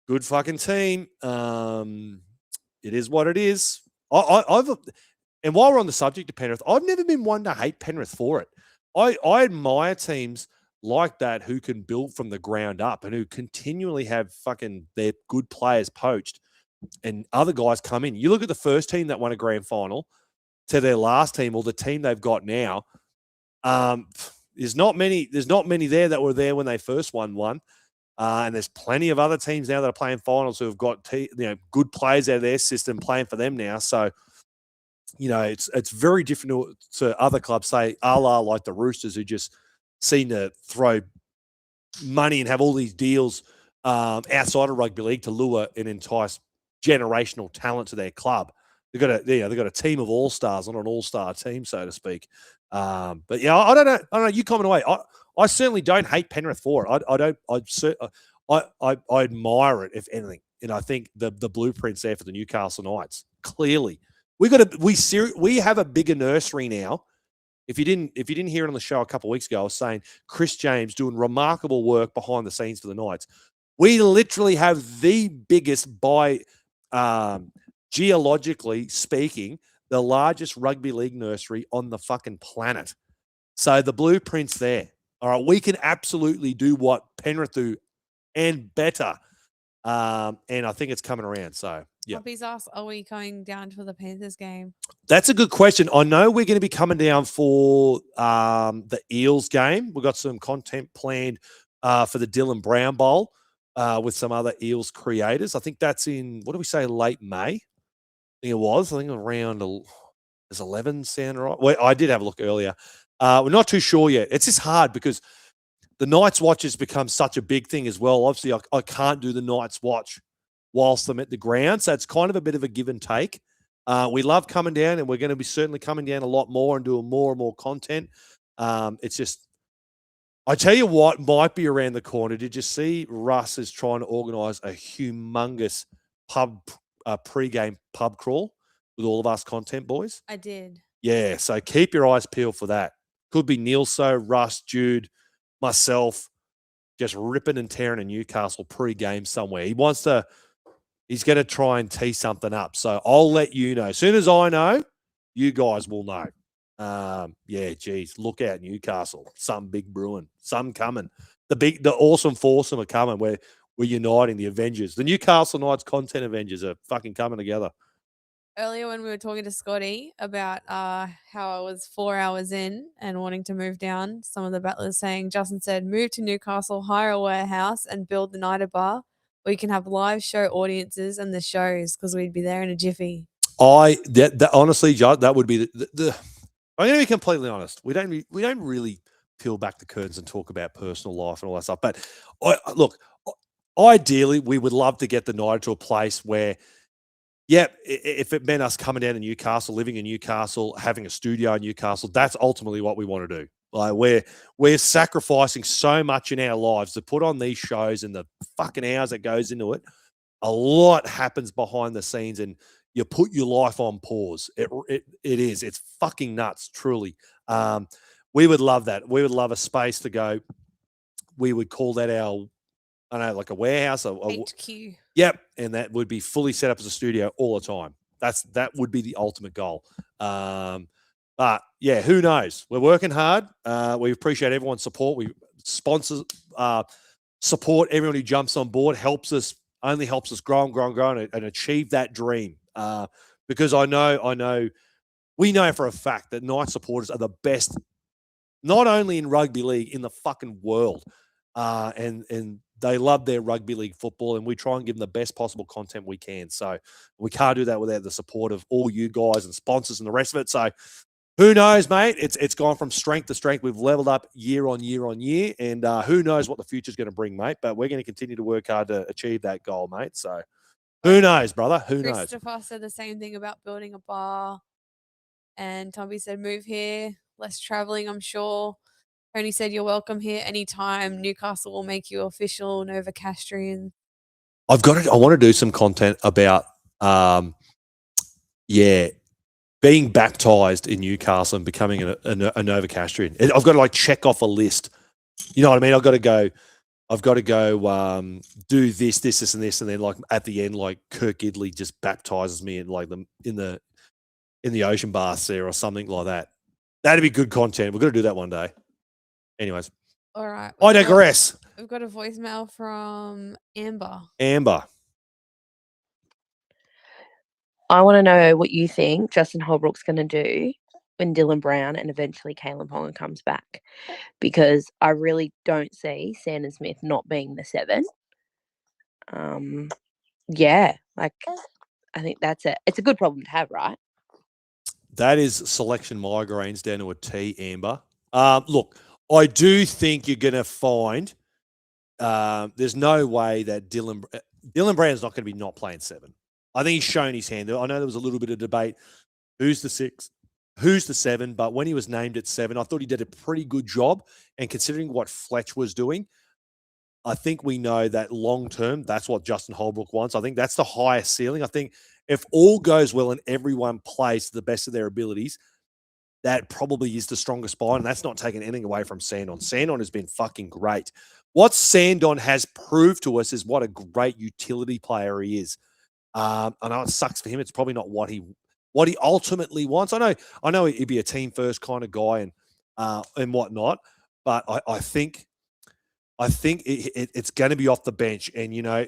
Good fucking team. It is what it is. And while we're on the subject of Penrith, I've never been one to hate Penrith for it. I admire teams like that who can build from the ground up and who continually have fucking their good players poached and other guys come in. You look at the first team that won a grand final to their last team or the team they've got now. There's not many there that were there when they first won one. And there's plenty of other teams now that are playing finals who have got good players out of their system playing for them now. So, it's very different to other clubs, say, a la like the Roosters, who just seem to throw money and have all these deals outside of rugby league to lure and entice generational talent to their club. They've got a team of all-stars, not an all-star team, so to speak. But yeah, I don't know. You comment away. I certainly don't hate Penrith for it. I admire it, if anything. And I think the blueprint's there for the Newcastle Knights. Clearly, we have a bigger nursery now. If you didn't hear it on the show a couple of weeks ago, I was saying Chris James doing remarkable work behind the scenes for the Knights. We literally have the biggest by geologically speaking, the largest rugby league nursery on the fucking planet. So the blueprint's there. All right, we can absolutely do what Penrith do and better. And I think it's coming around. So, yeah. Poppy's asked, are we going down for the Panthers game? That's a good question. I know we're going to be coming down for the Eels game. We've got some content planned for the Dylan Brown Bowl with some other Eels creators. I think that's in, what do we say, late May? I think it was. I think around, does 11 sound right? Well, I did have a look earlier. We're not too sure yet. It's just hard because the Knights Watch has become such a big thing as well. Obviously, I can't do the Knights Watch whilst I'm at the ground. So it's kind of a bit of a give and take. We love coming down, and we're going to be certainly coming down a lot more and doing more and more content. It's just, I tell you what might be around the corner. Did you see Russ is trying to organise a humongous pre-game pub crawl with all of us content boys? I did. Yeah, so keep your eyes peeled for that. Could be Nielso, Russ, Jude, myself, just ripping and tearing a Newcastle pre-game somewhere. He's going to try and tee something up. So I'll let you know. As soon as I know, you guys will know. Yeah, geez, look out, Newcastle. Something big brewing. Something coming. The awesome foursome are coming. We're uniting the Avengers. The Newcastle Knights content Avengers are fucking coming together. Earlier when we were talking to Scotty about how I was 4 hours in and wanting to move down, some of the battlers saying, Justin said, move to Newcastle, hire a warehouse and build the Nighter Bar where you can have live show audiences and the shows because we'd be there in a jiffy. Honestly, Judd, that would be the I'm going to be completely honest. We don't really peel back the curtains and talk about personal life and all that stuff. But look, ideally, we would love to get the Nighter to a place where, yeah, if it meant us coming down to Newcastle, living in Newcastle, having a studio in Newcastle, that's ultimately what we want to do. Like we're sacrificing so much in our lives to put on these shows and the fucking hours that goes into it. A lot happens behind the scenes, and you put your life on pause. It is. It's fucking nuts, truly. We would love that. We would love a space to go. We would call that our, I don't know, like a warehouse. HQ. Yep, and that would be fully set up as a studio all the time. That would be the ultimate goal. But yeah, who knows? We're working hard. We appreciate everyone's support. We sponsors support everyone who jumps on board. Only helps us grow and achieve that dream. Because we know for a fact that Knights supporters are the best, not only in rugby league, in the fucking world. And they love their rugby league football, and we try and give them the best possible content we can. So we can't do that without the support of all you guys and sponsors and the rest of it. So who knows, mate? It's gone from strength to strength. We've leveled up year on year on year, and who knows what the future's going to bring, mate? But we're going to continue to work hard to achieve that goal, mate. So who knows, brother? Who knows? Christopher said the same thing about building a bar, and Tommy said move here, less traveling, I'm sure. Tony said you're welcome here anytime. Newcastle will make you official Novocastrian. I want to do some content about being baptized in Newcastle and becoming a Novocastrian. I've got to like check off a list. You know what I mean? I've got to go do this, and this, and then like at the end, like Kirk Gidley just baptizes me in like in the ocean baths there or something like that. That'd be good content. We're going to do that one day. Anyways. All right. I digress. We've got a voicemail from Amber. I want to know what you think Justin Holbrook's going to do when Dylan Brown and eventually Kalen Ponga comes back, because I really don't see Sandon Smith not being the 7. I think it's a good problem to have, right? That is selection migraines down to a T, Amber. Look, I do think you're going to find there's no way that Dylan Brown's not going to be not playing 7. I think he's shown his hand. I know there was a little bit of debate. Who's the 6? Who's the 7? But when he was named at 7, I thought he did a pretty good job. And considering what Fletch was doing, I think we know that long term, that's what Justin Holbrook wants. I think that's the highest ceiling. I think if all goes well and everyone plays to the best of their abilities, that probably is the strongest spine, and that's not taking anything away from Sandon. Sandon has been fucking great. What Sandon has proved to us is what a great utility player he is. I know it sucks for him. It's probably not what he ultimately wants. I know he'd be a team first kind of guy and whatnot, but I think it's going to be off the bench, and you know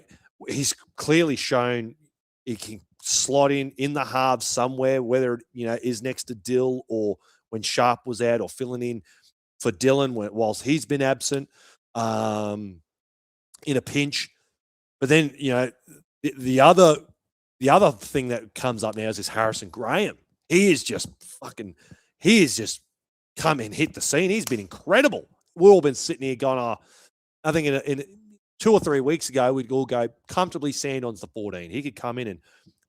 he's clearly shown he can slot in the halves somewhere, whether it is next to Dill or when Sharp was out or filling in for Dylan whilst he's been absent in a pinch. But then the other thing that comes up now is this Harrison Graham. He is just come and hit the scene. He's been incredible. We've all been sitting here going, I think in 2 or 3 weeks ago, we'd all go comfortably Sandon's the 14. He could come in and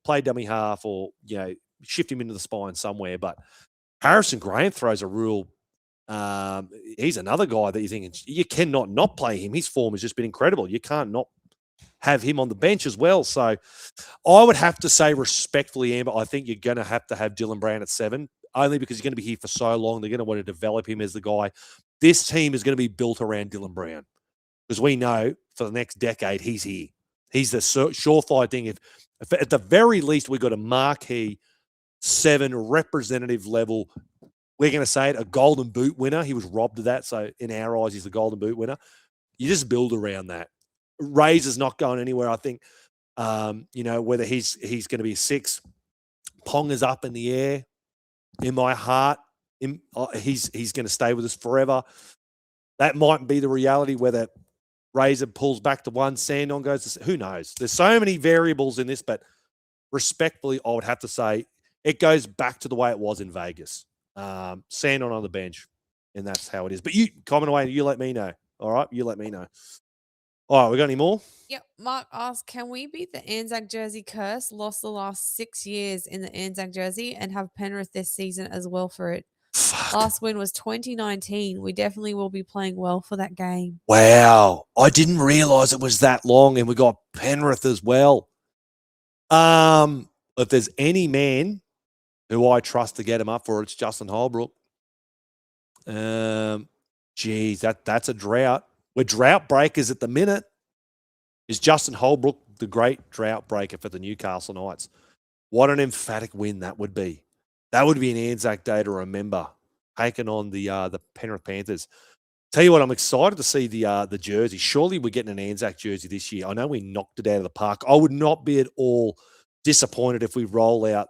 play dummy half or, shift him into the spine somewhere. But Harrison Graham throws a real he's another guy that you think you cannot not play him. His form has just been incredible. You can't not have him on the bench as well. So I would have to say respectfully, Amber, I think you're going to have Dylan Brown at 7, only because he's going to be here for so long. They're going to want to develop him as the guy. This team is going to be built around Dylan Brown because we know for the next decade he's here. He's the surefire thing. If at the very least we got a marquee 7 representative level, we're going to say it, a golden boot winner. He was robbed of that. So in our eyes, he's the golden boot winner. You just build around that. Razor's not going anywhere. I think, whether he's going to be 6, Ponga's up in the air. In my heart, he's going to stay with us forever. That might be the reality. Whether Razor pulls back to 1, Sandon goes to, who knows? There's so many variables in this, but respectfully, I would have to say it goes back to the way it was in Vegas. Sandon on the bench, and that's how it is. But you comment away and you let me know. All right, you let me know. All right, we got any more? Yep. Mark asked, can we beat the Anzac jersey curse? Lost the last 6 years in the Anzac jersey and have Penrith this season as well for it. Last win was 2019. We definitely will be playing well for that game. Wow. I didn't realise it was that long, and we got Penrith as well. If there's any man who I trust to get him up for it, it's Justin Holbrook. Geez, that's a drought. We're drought breakers at the minute. Is Justin Holbrook the great drought breaker for the Newcastle Knights? What an emphatic win that would be. That would be an Anzac Day to remember, taking on the Penrith Panthers. Tell you what, I'm excited to see the jersey. Surely we're getting an Anzac jersey this year. I know we knocked it out of the park. I would not be at all disappointed if we roll out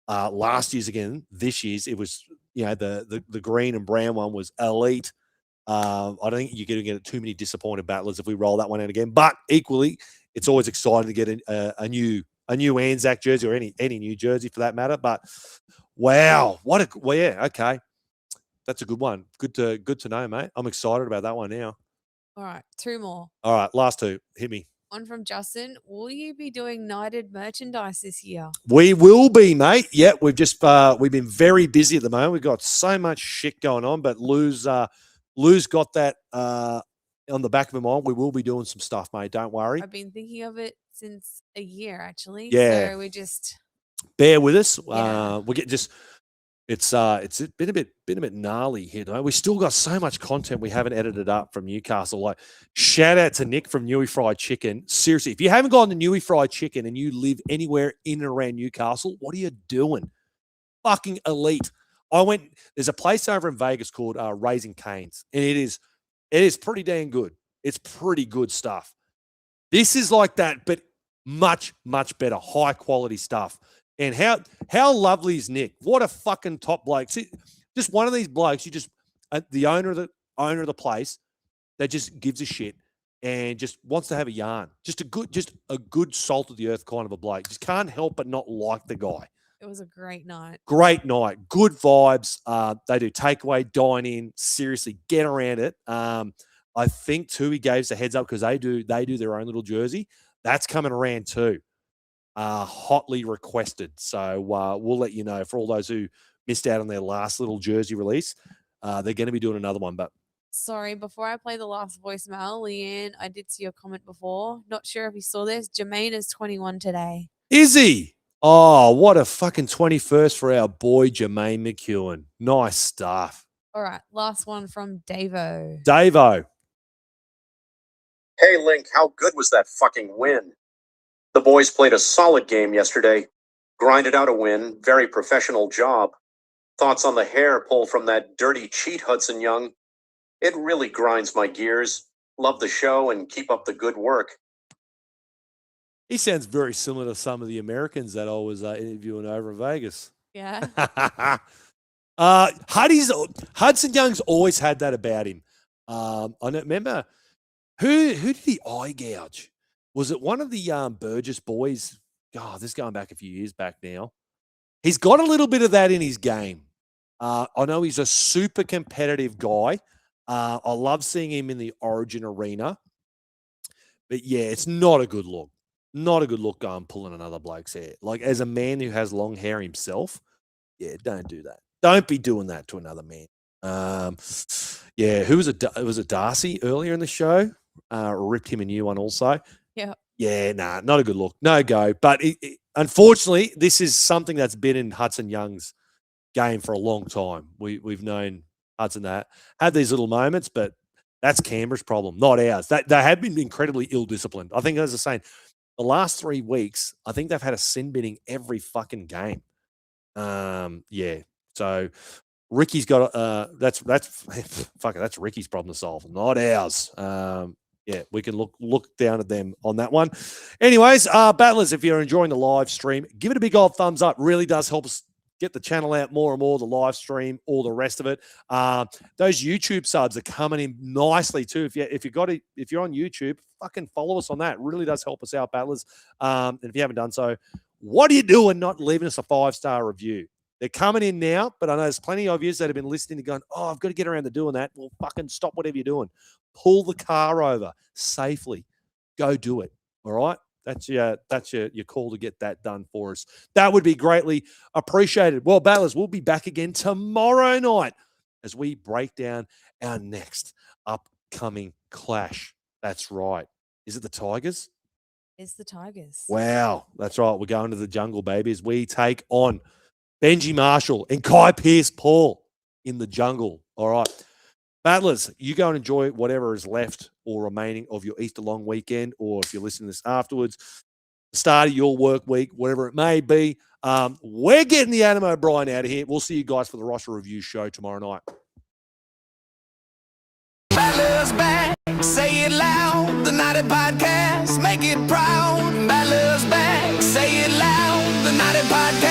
last year's again. This year's, it was, the green and brown one was elite. I don't think you're going to get too many disappointed battlers if we roll that one out again. But equally, it's always exciting to get a new Anzac jersey, or any new jersey for that matter. But wow, okay, that's a good one. Good to know, mate. I'm excited about that one now. All right, 2 more. All right, last 2. Hit me. One from Justin. Will you be doing Knighted merchandise this year? We will be, mate. Yeah, we've been very busy at the moment. We've got so much shit going on, but Lou's got that on the back of my mind. We will be doing some stuff, mate. Don't worry. I've been thinking of it since a year, actually. Yeah. So we just bear with us. Yeah. We get just. It's been a bit gnarly here, though. We still got so much content we haven't edited up from Newcastle. Like, shout out to Nick from Newey Fried Chicken. Seriously, if you haven't gone to Newey Fried Chicken and you live anywhere in and around Newcastle, what are you doing? Fucking elite. There's a place over in Vegas called Raising Cane's, and it is pretty damn good. It's pretty good stuff. This is like that, but much, much better, high quality stuff. And how lovely is Nick? What a fucking top bloke. See, just one of these blokes, the owner of the place that just gives a shit and just wants to have a yarn. Just a good salt of the earth kind of a bloke. Just can't help but not like the guy. It was a great night. Great night. Good vibes. They do takeaway, dine in. Seriously, get around it. I think too, he gave us a heads up because they do their own little jersey. That's coming around too. Hotly requested. So we'll let you know for all those who missed out on their last little jersey release. They're going to be doing another one. But Sorry, before I play the last voicemail, Leanne, I did see your comment before. Not sure if you saw this. Jermaine is 21 today. is he? Oh, what a fucking 21st for our boy Jermaine McEwen. Nice stuff. All right, last one from Davo. Davo. Hey, Link, how good was that fucking win? The boys played a solid game yesterday. Grinded out a win. Very professional job. Thoughts on the hair pull from that dirty cheat, Hudson Young? It really grinds my gears. Love the show and keep up the good work. He sounds very similar to some of the Americans that I was interviewing over in Vegas. Yeah. Hudson Young's always had that about him. I don't remember who did he eye gouge? Was it one of the Burgess boys? God, this is going back a few years back now. He's got a little bit of that in his game. I know he's a super competitive guy. I love seeing him in the Origin arena. But yeah, it's not a good look. Not a good look going pulling another bloke's hair. Like, as a man who has long hair himself, yeah, don't do that. Don't be doing that to another man. Yeah, who was it? Was it Darcy earlier in the show? Ripped him a new one also. Yeah. Yeah, nah, not a good look. No go. But unfortunately, this is something that's been in Hudson Young's game for a long time. We've known Hudson that had these little moments, but that's Canberra's problem, not ours. They have been incredibly ill-disciplined. I think, as I was saying, the last 3 weeks, I think they've had a sin binning every fucking game. Yeah. So Ricky's got that's fuck it, that's Ricky's problem to solve, not ours. Yeah, we can look down at them on that one. Anyways, battlers, if you're enjoying the live stream, give it a big old thumbs up. Really does help us get the channel out more and more, the live stream, all the rest of it. Those YouTube subs are coming in nicely too. If you're on YouTube, fucking follow us on that. It really does help us out, battlers. And if you haven't done so, what are you doing not leaving us a 5-star review? They're coming in now, but I know there's plenty of you that have been listening and going, oh, I've got to get around to doing that. Well, fucking stop whatever you're doing. Pull the car over safely. Go do it. All right? That's your call to get that done for us. That would be greatly appreciated. Well, Battlers, we'll be back again tomorrow night as we break down our next upcoming clash. That's right. Is it the Tigers? It's the Tigers. Wow, that's right. We're going to the jungle, baby, as we take on Benji Marshall and Kai Pearce-Paul in the jungle. All right. Battlers, you go and enjoy whatever is left or remaining of your Easter long weekend, or if you're listening to this afterwards, the start of your work week, whatever it may be. We're getting the Adam O'Brien out of here. We'll see you guys for the roster review show tomorrow night. Battlers back, say it loud. The Naughty Podcast, make it proud. Battlers back, say it loud. The Naughty Podcast.